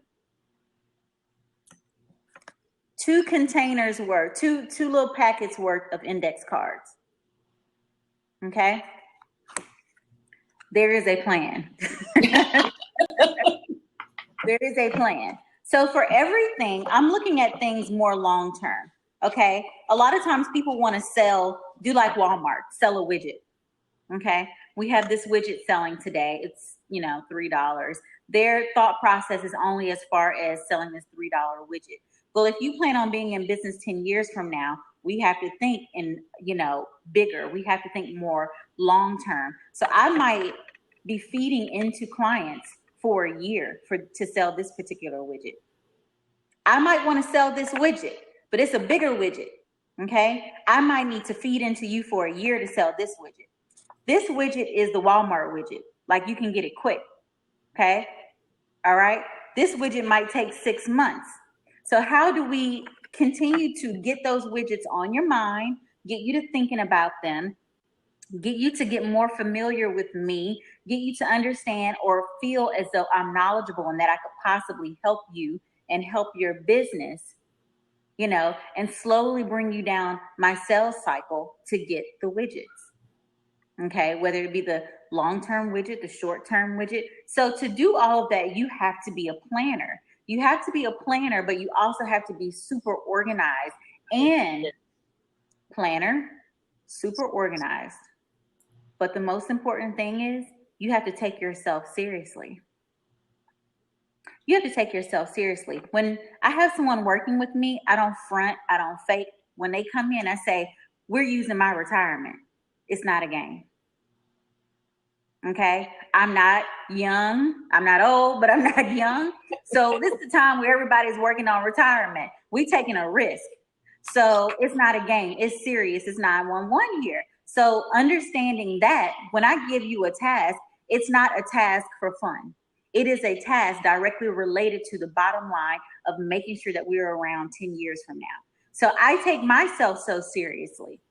2 containers worth, two little packets worth of index cards. Okay? There is a plan. There is a plan. So for everything, I'm looking at things more long-term. Okay? A lot of times people want to do like Walmart, sell a widget. Okay? We have this widget selling today. It's, $3. Their thought process is only as far as selling this $3 widget. Well, if you plan on being in business 10 years from now, we have to think bigger. We have to think more long-term. So I might be feeding into clients for a year to sell this particular widget. I might want to sell this widget, but it's a bigger widget. Okay? I might need to feed into you for a year to sell this widget. This widget is the Walmart widget. Like, you can get it quick. Okay? All right? This widget might take 6 months. So how do we continue to get those widgets on your mind, get you to thinking about them, get you to get more familiar with me, get you to understand or feel as though I'm knowledgeable and that I could possibly help you and help your business, and slowly bring you down my sales cycle to get the widgets. Okay, whether it be the long-term widget, the short-term widget. So to do all of that, you have to be a planner. You have to be a planner, but you also have to be super organized and planner, super organized. But the most important thing is you have to take yourself seriously. You have to take yourself seriously. When I have someone working with me, I don't front, I don't fake. When they come in, I say, we're using my retirement. It's not a game. Okay? I'm not young. I'm not old, but I'm not young. So this is the time where everybody's working on retirement. We're taking a risk. So it's not a game. It's serious. It's 911 here. So understanding that when I give you a task, it's not a task for fun. It is a task directly related to the bottom line of making sure that we're around 10 years from now. So I take myself so seriously.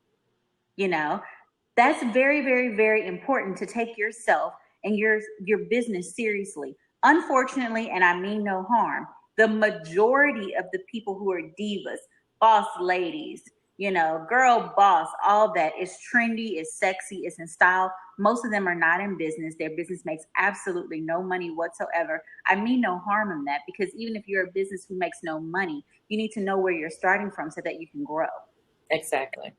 That's very, very, very important to take yourself and your business seriously. Unfortunately, and I mean no harm, the majority of the people who are divas, boss ladies, girl boss, all that is trendy, is sexy, is in style. Most of them are not in business. Their business makes absolutely no money whatsoever. I mean no harm in that, because even if you're a business who makes no money, you need to know where you're starting from so that you can grow. Exactly.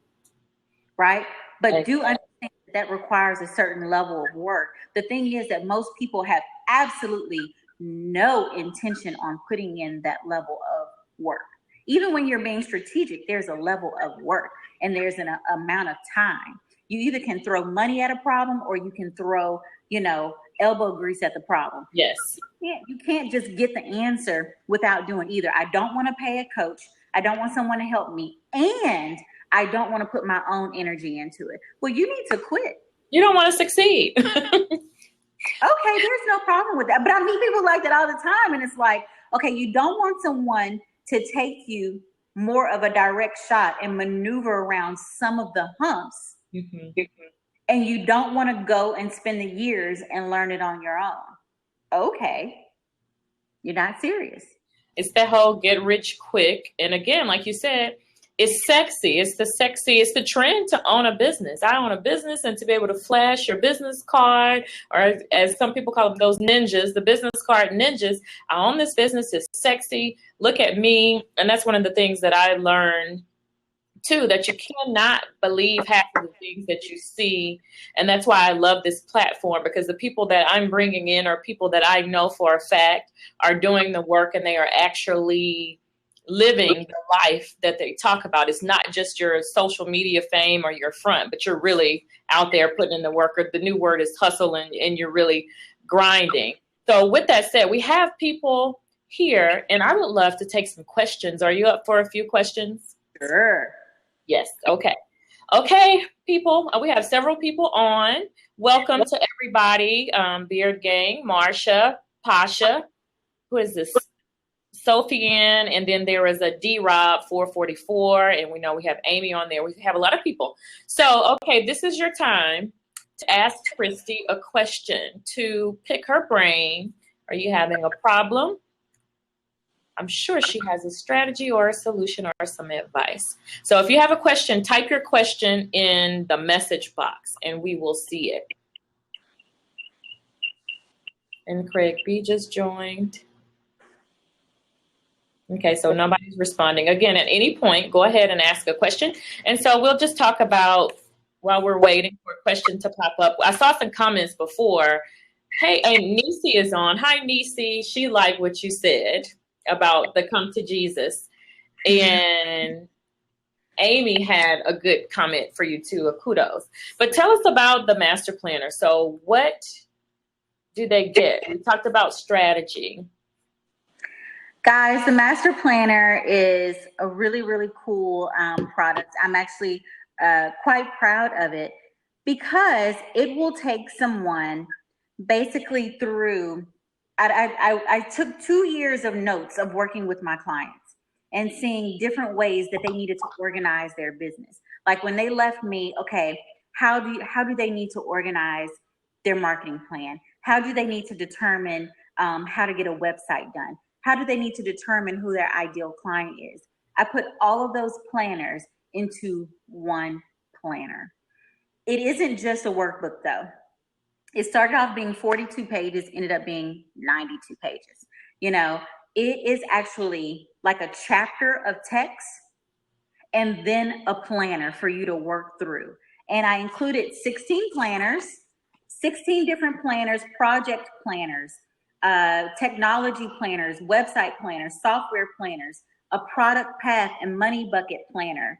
Right? But do understand that requires a certain level of work. The thing is that most people have absolutely no intention on putting in that level of work. Even when you're being strategic, there's a level of work and there's an amount of time. You either can throw money at a problem or you can throw, elbow grease at the problem. Yes. You can't just get the answer without doing either. I don't want to pay a coach. I don't want someone to help me. And I don't want to put my own energy into it. Well, you need to quit. You don't want to succeed. Okay, there's no problem with that. But I meet people like that all the time. And it's like, okay, you don't want someone to take you more of a direct shot and maneuver around some of the humps. Mm-hmm. And you don't want to go and spend the years and learn it on your own. Okay, you're not serious. It's that whole get rich quick. And again, like you said, it's sexy. It's the trend to own a business. I own a business, and to be able to flash your business card, or as some people call them, those ninjas, the business card ninjas. I own this business. It's sexy. Look at me. And that's one of the things that I learned too, that you cannot believe half of the things that you see. And that's why I love this platform, because the people that I'm bringing in are people that I know for a fact are doing the work, and they are actually living the life that they talk about. It's not just your social media fame or your front, but you're really out there putting in the work. Or the new word is hustle, and you're really grinding. So with that said, we have people here, and I would love to take some questions. Are you up for a few questions? Sure. Yes. Okay. Okay, people. We have several people on. Welcome to everybody. Beard Gang, Marsha, Pasha. Who is this? Sophie Ann, and then there is a D-Rob 444, and we know we have Amy on there. We have a lot of people. So, okay, this is your time to ask Christy a question, to pick her brain. Are you having a problem? I'm sure she has a strategy or a solution or some advice. So if you have a question, type your question in the message box and we will see it. And Craig B just joined. Okay, so nobody's responding. Again, at any point, go ahead and ask a question. And so we'll just talk about, while we're waiting for a question to pop up. I saw some comments before. Hey, and Nisi is on. Hi, Nisi. She liked what you said about the come to Jesus. And Amy had a good comment for you too, a kudos. But tell us about the master planner. So what do they get? We talked about strategy. Guys, the master planner is a really, really cool product. I'm actually quite proud of it because it will take someone basically through, I took 2 years of notes of working with my clients and seeing different ways that they needed to organize their business. Like when they left me, okay, how do they need to organize their marketing plan? How do they need to determine how to get a website done? How do they need to determine who their ideal client is? I put all of those planners into one planner. It isn't just a workbook though. It started off being 42 pages, ended up being 92 pages. You know, it is actually like a chapter of text and then a planner for you to work through. And I included 16 planners, 16 different planners, project planners, technology planners, website planners, software planners, a product path and money bucket planner,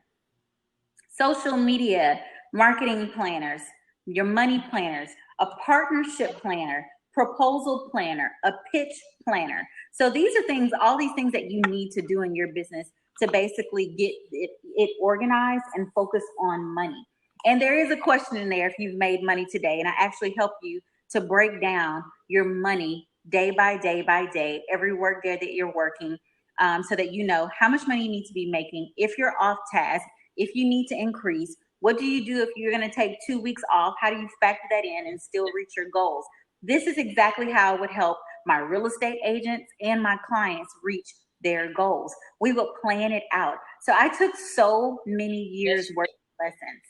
social media, marketing planners, your money planners, a partnership planner, proposal planner, a pitch planner. So these are things, all these things that you need to do in your business to basically get it organized and focus on money. And there is a question in there if you've made money today, and I actually help you to break down your money day by day by day, every work day that you're working, so that you know how much money you need to be making. If you're off task, if you need to increase, what do you do if you're going to take 2 weeks off? How do you factor that in and still reach your goals? This is exactly how it would help my real estate agents and my clients reach their goals. We will plan it out. So I took so many years worth of lessons.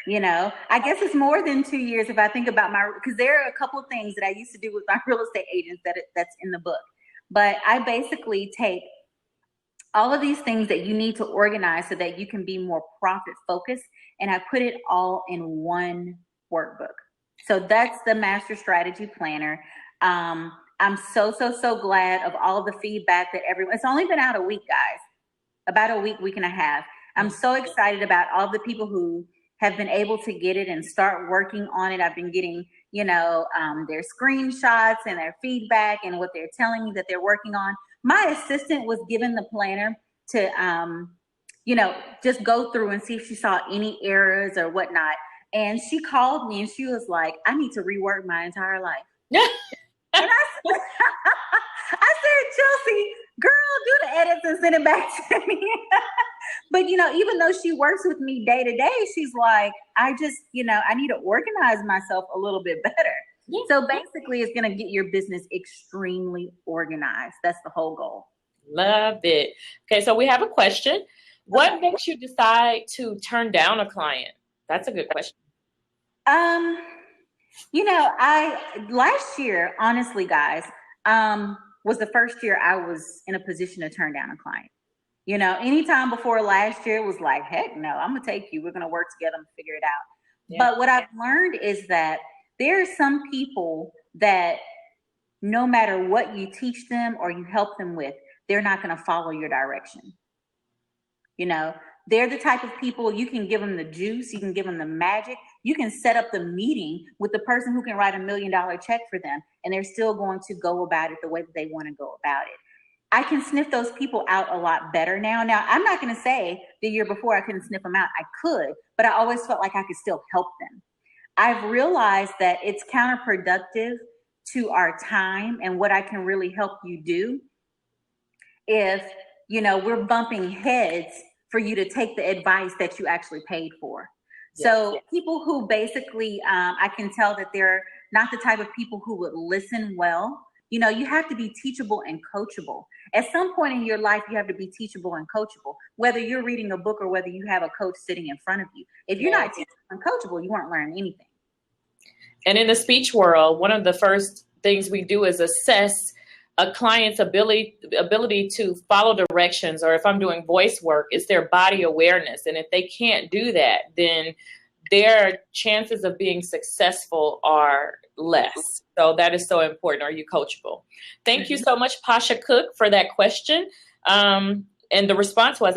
You know, I guess it's more than 2 years if I think about because there are a couple of things that I used to do with my real estate agents that's in the book. But I basically take all of these things that you need to organize so that you can be more profit focused, and I put it all in one workbook. So that's the Master Strategy Planner. I'm so glad of all the feedback that everyone, it's only been out a week, guys, about a week and a half. I'm so excited about all the people who have been able to get it and start working on it. I've been getting, you know, their screenshots and their feedback and what they're telling me that they're working on. My assistant was given the planner to, you know, just go through and see if she saw any errors or whatnot. And she called me and she was like, I need to rework my entire life. And I said, Chelsea, girl, do the edits and send it back to me. But, you know, even though she works with me day to day, she's like, I just, you know, I need to organize myself a little bit better. Yeah. So basically, it's going to get your business extremely organized. That's the whole goal. Love it. Okay, so we have a question. What makes you decide to turn down a client? That's a good question. You know, last year, honestly, guys, was the first year I was in a position to turn down a client. You know, anytime before last year was like, heck no, I'm going to take you. We're going to work together and figure it out. Yeah. But what I've learned is that there are some people that no matter what you teach them or you help them with, they're not going to follow your direction. You know, they're the type of people you can give them the juice, you can give them the magic, you can set up the meeting with the person who can write $1 million check for them, and they're still going to go about it the way that they want to go about it. I can sniff those people out a lot better now. Now, I'm not going to say the year before I couldn't sniff them out. I could, but I always felt like I could still help them. I've realized that it's counterproductive to our time and what I can really help you do if, you know, we're bumping heads for you to take the advice that you actually paid for. Yes. So people who basically, I can tell that they're not the type of people who would listen well, You have to be teachable and coachable. At some point in your life, you have to be teachable and coachable, whether you're reading a book or whether you have a coach sitting in front of you. If you're not teachable and coachable, you won't learn anything. And in the speech world, one of the first things we do is assess a client's ability to follow directions, or if I'm doing voice work, it's their body awareness. And if they can't do that, then their chances of being successful are less. So that is so important. Are you coachable? Thank you so much, Pasha Cook, for that question. And the response was,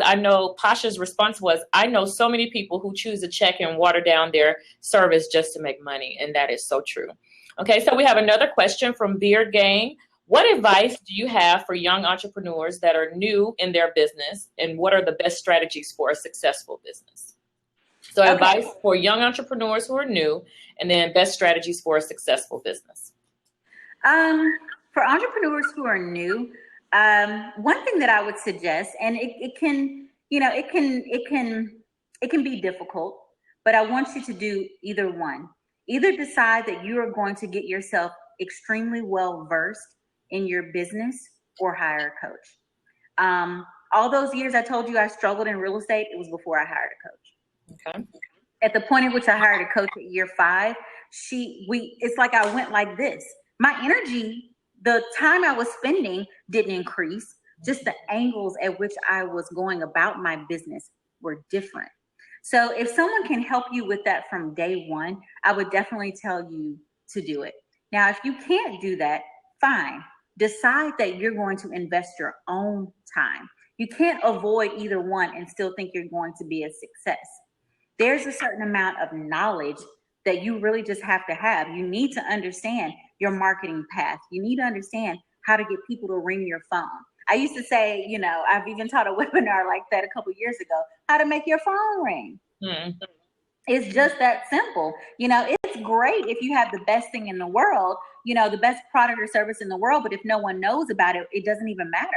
Pasha's response was, I know so many people who choose a check and water down their service just to make money. And that is so true. Okay, so we have another question from Beard Gang. What advice do you have for young entrepreneurs that are new in their business? And what are the best strategies for a successful business? So advice for young entrepreneurs who are new, and then best strategies for a successful business. For entrepreneurs who are new, one thing that I would suggest, and it can be difficult, but I want you to do either one. Either decide that you are going to get yourself extremely well versed in your business, or hire a coach. All those years I told you I struggled in real estate, it was before I hired a coach. Okay. At the point at which I hired a coach at year 5, it's like I went like this. My energy, the time I was spending didn't increase. Just the angles at which I was going about my business were different. So if someone can help you with that from day one, I would definitely tell you to do it. Now, if you can't do that, fine. Decide that you're going to invest your own time. You can't avoid either one and still think you're going to be a success. There's a certain amount of knowledge that you really just have to have. You need to understand your marketing path. You need to understand how to get people to ring your phone. I used to say, I've even taught a webinar like that a couple years ago, how to make your phone ring. Mm-hmm. It's just that simple. It's great if you have the best thing in the world, the best product or service in the world, but if no one knows about it, it doesn't even matter.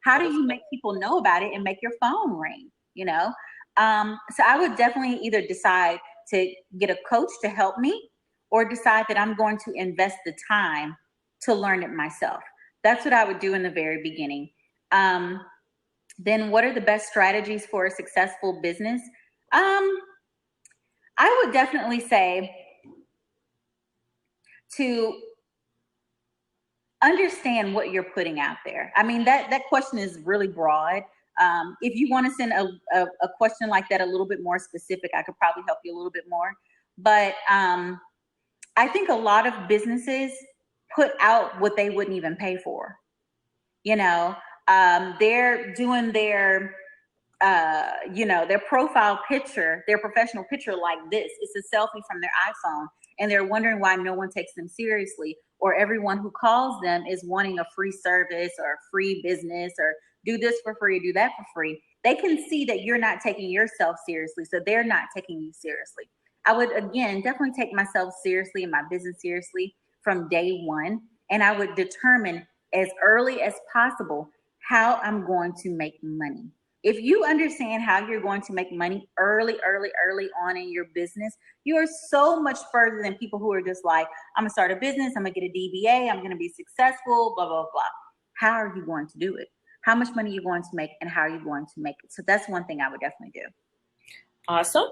How do you make people know about it and make your phone ring, So I would definitely either decide to get a coach to help me, or decide that I'm going to invest the time to learn it myself. That's what I would do in the very beginning. Then what are the best strategies for a successful business? I would definitely say to understand what you're putting out there. I mean, that question is really broad. If you want to send a question like that a little bit more specific, I could probably help you a little bit more. But I think a lot of businesses put out what they wouldn't even pay for. They're doing their profile picture, their professional picture like this. It's a selfie from their iPhone, and they're wondering why no one takes them seriously, or everyone who calls them is wanting a free service or a free business, or do this for free, do that for free. They can see that you're not taking yourself seriously, so they're not taking you seriously. I would, again, definitely take myself seriously and my business seriously from day one, and I would determine as early as possible how I'm going to make money. If you understand how you're going to make money early on in your business, you are so much further than people who are just like, I'm gonna start a business, I'm gonna get a DBA, I'm gonna be successful, blah, blah, blah. How are you going to do it? How much money are you going to make, and how are you going to make it? So that's one thing I would definitely do. Awesome.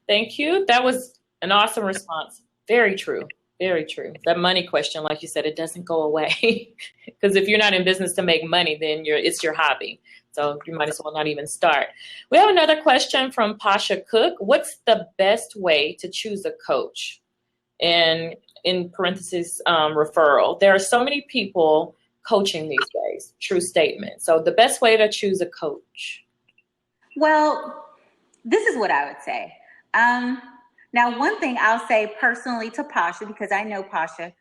Thank you. That was an awesome response. Very true. Very true. That money question, like you said, it doesn't go away. Because if you're not in business to make money, then it's your hobby. So you might as well not even start. We have another question from Pasha Cook. What's the best way to choose a coach? And in parentheses, referral. There are so many people coaching these days. True statement. So the best way to choose a coach. Well, this is what I would say. Now, one thing I'll say personally to Pasha, because I know Pasha,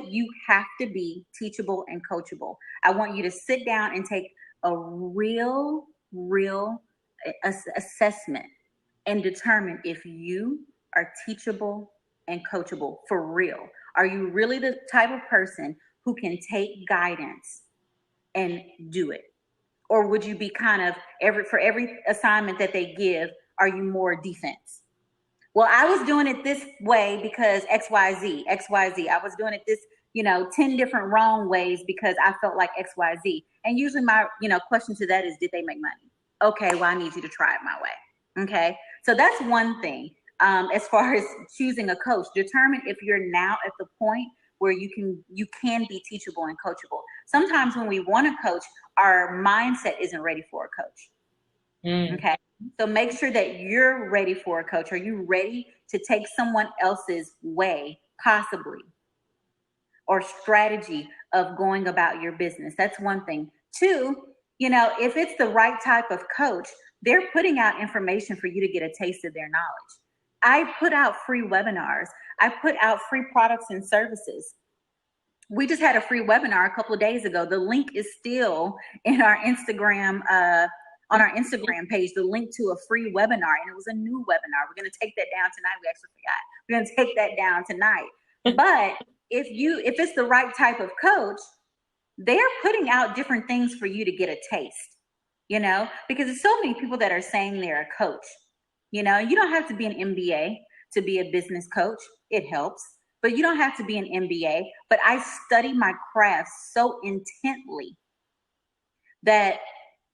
you have to be teachable and coachable. I want you to sit down and take a real assessment and determine if you are teachable and coachable for real. Are you really the type of person who can take guidance and do it? Or would you be kind of for every assignment that they give, are you more defense? Well, I was doing it this way because XYZ. I was doing it this, 10 different wrong ways because I felt like XYZ. And usually my, question to that is, did they make money? Okay, well, I need you to try it my way. Okay. So that's one thing. As far as choosing a coach, determine if you're now at the point where you can be teachable and coachable. Sometimes when we want a coach, our mindset isn't ready for a coach. Okay. So make sure that you're ready for a coach. Are you ready to take someone else's way, possibly, or strategy of going about your business? That's one thing. Two, if it's the right type of coach, they're putting out information for you to get a taste of their knowledge. I put out free webinars. I put out free products and services. We just had a free webinar a couple of days ago. The link is still in our Instagram, on our Instagram page, the link to a free webinar, and it was a new webinar. We're going to take that down tonight. We actually forgot. We're going to take that down tonight. But if it's the right type of coach, they're putting out different things for you to get a taste, because there's so many people that are saying they're a coach. You don't have to be an MBA to be a business coach. It helps, but you don't have to be an MBA. But I study my craft so intently that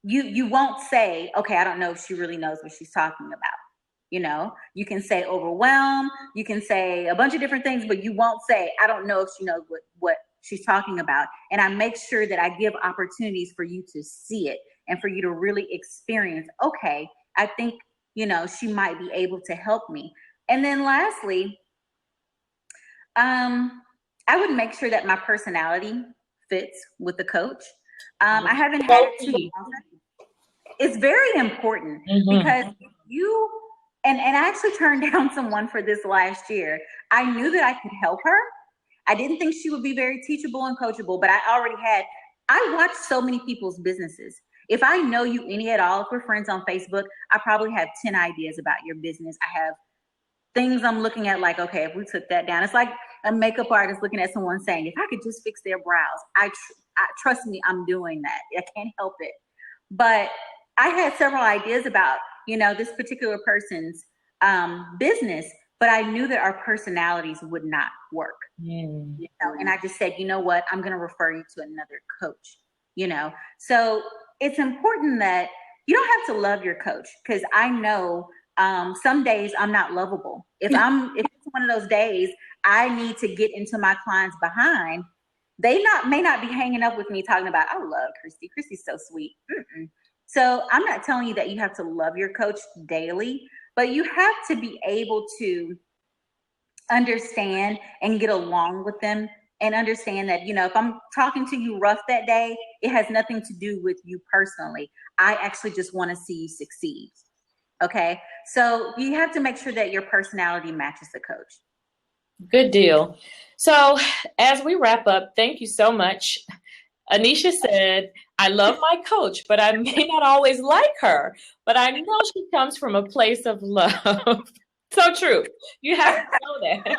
you won't say, okay, I don't know if she really knows what she's talking about. You can say overwhelmed, you can say a bunch of different things, but you won't say, I don't know if she knows what she's talking about. And I make sure that I give opportunities for you to see it and for you to really experience, okay, I think, she might be able to help me. And then lastly, I would make sure that my personality fits with the coach. I haven't had to. It's very important because and I actually turned down someone for this last year. I knew that I could help her. I didn't think she would be very teachable and coachable, but I watched so many people's businesses. If I know you any at all, if we're friends on Facebook, I probably have 10 ideas about your business. I have things I'm looking at like, okay, if we took that down, it's like a makeup artist looking at someone saying, if I could just fix their brows, I trust me, I'm doing that. I can't help it. But I had several ideas about, this particular person's business, but I knew that our personalities would not work. And I just said, you know what, I'm going to refer you to another coach, So it's important that you don't have to love your coach, because I know some days I'm not lovable. If it's one of those days I need to get into my clients' behind, they may not be hanging up with me talking about, I love Christy. Christy's so sweet. So I'm not telling you that you have to love your coach daily, but you have to be able to understand and get along with them and understand that, if I'm talking to you rough that day, it has nothing to do with you personally. I actually just want to see you succeed. Okay. So you have to make sure that your personality matches the coach. Good deal. So as we wrap up, thank you so much. Anisha said, I love my coach, but I may not always like her, but I know she comes from a place of love. So true. You have to know that.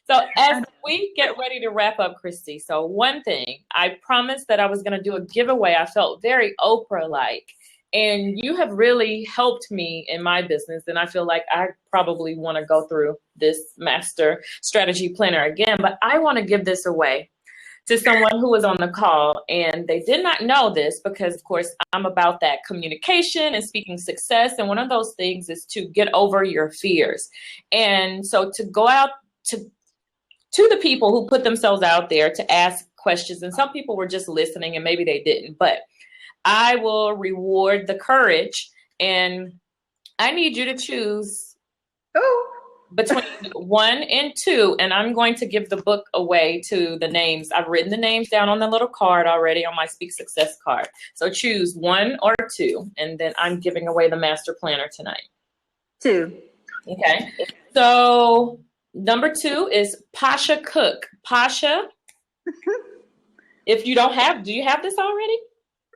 So as we get ready to wrap up, Christy, so one thing, I promised that I was going to do a giveaway. I felt very Oprah-like, and you have really helped me in my business. And I feel like I probably want to go through this master strategy planner again, but I want to give this away to someone who was on the call, and they did not know this because, of course, I'm about that communication and speaking success. And one of those things is to get over your fears. And so to go out to the people who put themselves out there to ask questions, and some people were just listening and maybe they didn't, but I will reward the courage, and I need you to choose between 1 and 2, and I'm going to give the book away to the names. I've written the names down on the little card already on my Speak Success card. So choose 1 or 2, and then I'm giving away the master planner tonight. 2. Okay. So number 2 is Pasha Cook. Pasha, if you don't have, do you have this already?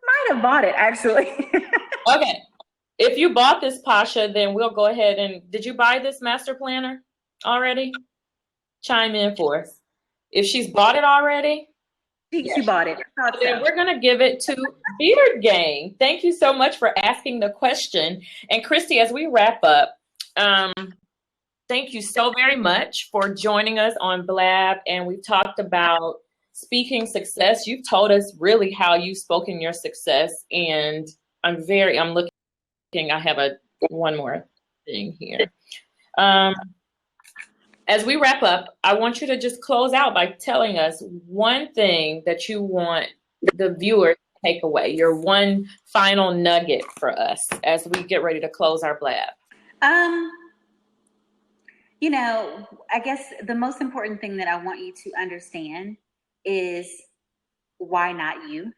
Might have bought it, actually. Okay. If you bought this, Pasha, then we'll go ahead and, did you buy this master planner already? Chime in for us. If she's bought it already. She bought it. Then we're going to give it to Beard Gang. Thank you so much for asking the question. And Christy, as we wrap up, thank you so very much for joining us on Blab. And we've talked about speaking success. You've told us really how you've spoken your success, and I'm looking, I have one more thing here. As we wrap up, I want you to just close out by telling us one thing that you want the viewers to take away, your one final nugget for us as we get ready to close our blab. You know, I guess the most important thing that I want you to understand is why not you?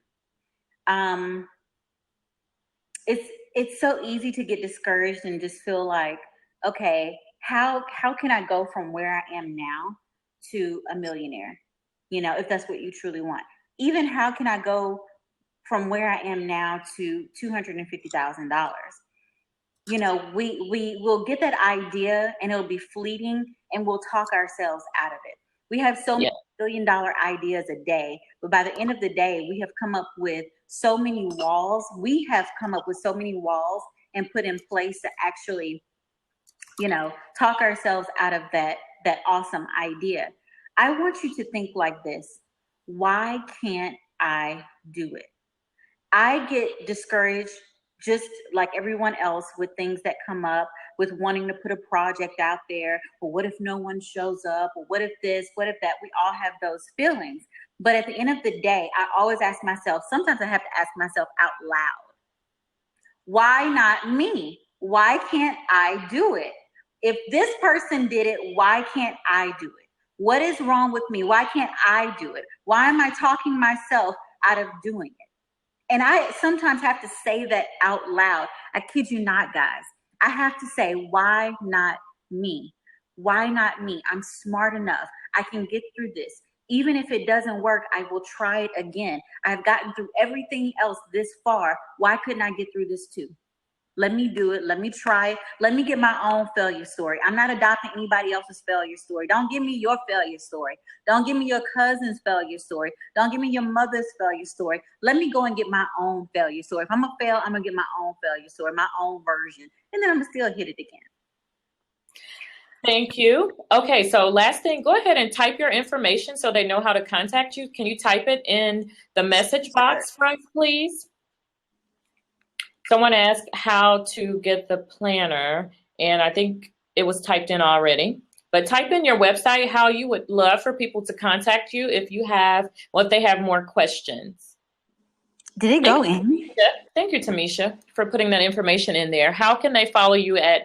It's so easy to get discouraged and just feel like, okay, how can I go from where I am now to a millionaire? You know, if that's what you truly want. Even how can I go from where I am now to $250,000? You know, we will get that idea and it'll be fleeting and we'll talk ourselves out of it. We have so many $1 billion ideas a day, but by the end of the day, we have come up with so many walls. We have come up with so many walls and put in place to actually, you know, talk ourselves out of that awesome idea. I want you to think like this. Why can't I do it? I get discouraged just like everyone else with things that come up, with wanting to put a project out there. Well, what if no one shows up? Or what if this? What if that? We all have those feelings. But at the end of the day, I always ask myself, sometimes I have to ask myself out loud, why not me? Why can't I do it? If this person did it, why can't I do it? What is wrong with me? Why can't I do it? Why am I talking myself out of doing it? And I sometimes have to say that out loud. I kid you not, guys. I have to say, why not me? Why not me? I'm smart enough. I can get through this. Even if it doesn't work, I will try it again. I've gotten through everything else this far. Why couldn't I get through this too? Let me do it. Let me try it. Let me get my own failure story. I'm not adopting anybody else's failure story. Don't give me your failure story. Don't give me your cousin's failure story. Don't give me your mother's failure story. Let me go and get my own failure story. If I'm going to fail, I'm going to get my own failure story, my own version. And then I'm going to still hit it again. Thank you. Okay, so last thing, go ahead and type your information so they know how to contact you. Can you type it in the message box for us, please? Someone asked how to get the planner, and I think it was typed in already. But type in your website how you would love for people to contact you if you have, well, if they have more questions. Did it go in? Thank you, Tamisha, for putting that information in there. How can they follow you at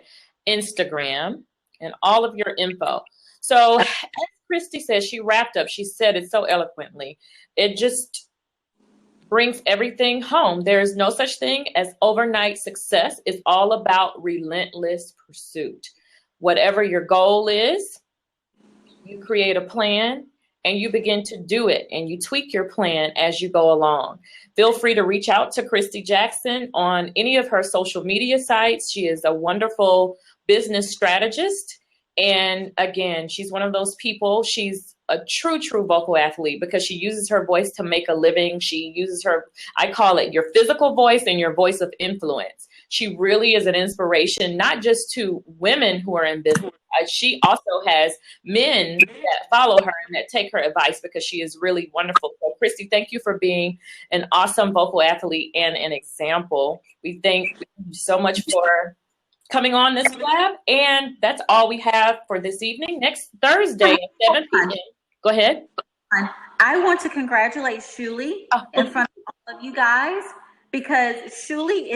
Instagram and all of your info? So as Christy says, she wrapped up, she said it so eloquently. It just brings everything home. There is no such thing as overnight success. It's all about relentless pursuit. Whatever your goal is, you create a plan and you begin to do it, and you tweak your plan as you go along. Feel free to reach out to Christy Jackson on any of her social media sites. She is a wonderful business strategist. And again, she's one of those people, she's a true vocal athlete because she uses her voice to make a living. She uses her, I call it your physical voice and your voice of influence. She really is an inspiration, not just to women who are in business. She also has men that follow her and that take her advice because she is really wonderful. So Christy, thank you for being an awesome vocal athlete and an example. We thank you so much for coming on this lab, and that's all we have for this evening. Next Thursday at 7 p.m. Go ahead. I want to congratulate Shulie in front of all of you guys because Shulie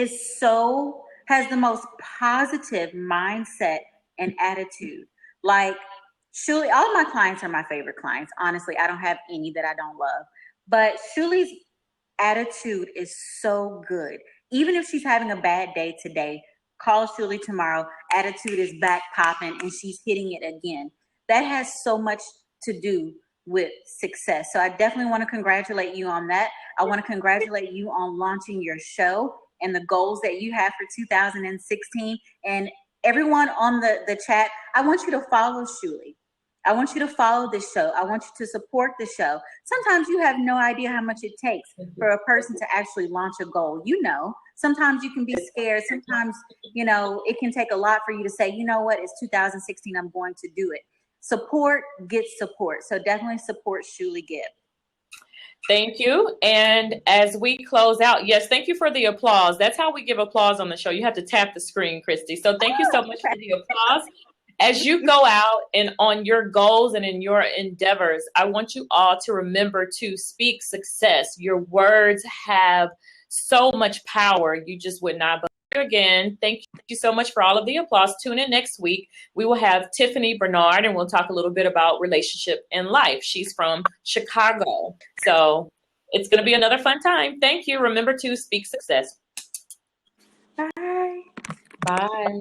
has the most positive mindset and attitude. Like Shulie, all of my clients are my favorite clients. Honestly, I don't have any that I don't love, but Shulie's attitude is so good. Even if she's having a bad day today, call Shulie tomorrow, attitude is back popping and she's hitting it again. That has so much to do with success. So I definitely want to congratulate you on that. I want to congratulate you on launching your show and the goals that you have for 2016. And everyone on the chat, I want you to follow Shulie. I want you to follow this show. I want you to support the show. Sometimes you have no idea how much it takes for a person to actually launch a goal. You know, sometimes you can be scared. Sometimes, you know, it can take a lot for you to say, you know what, it's 2016, I'm going to do it. Support gets support. So definitely support Shulie Gibb. Thank you. And as we close out, yes, thank you for the applause. That's how we give applause on the show. You have to tap the screen, Christy. So thank you so much for the applause. As you go out and on your goals and in your endeavors, I want you all to remember to speak success. Your words have so much power. You just would not believe. Again, thank you so much for all of the applause. Tune in next week. We will have Tiffany Bernard, and we'll talk a little bit about relationship and life. She's from Chicago. So it's going to be another fun time. Thank you. Remember to speak success. Bye. Bye.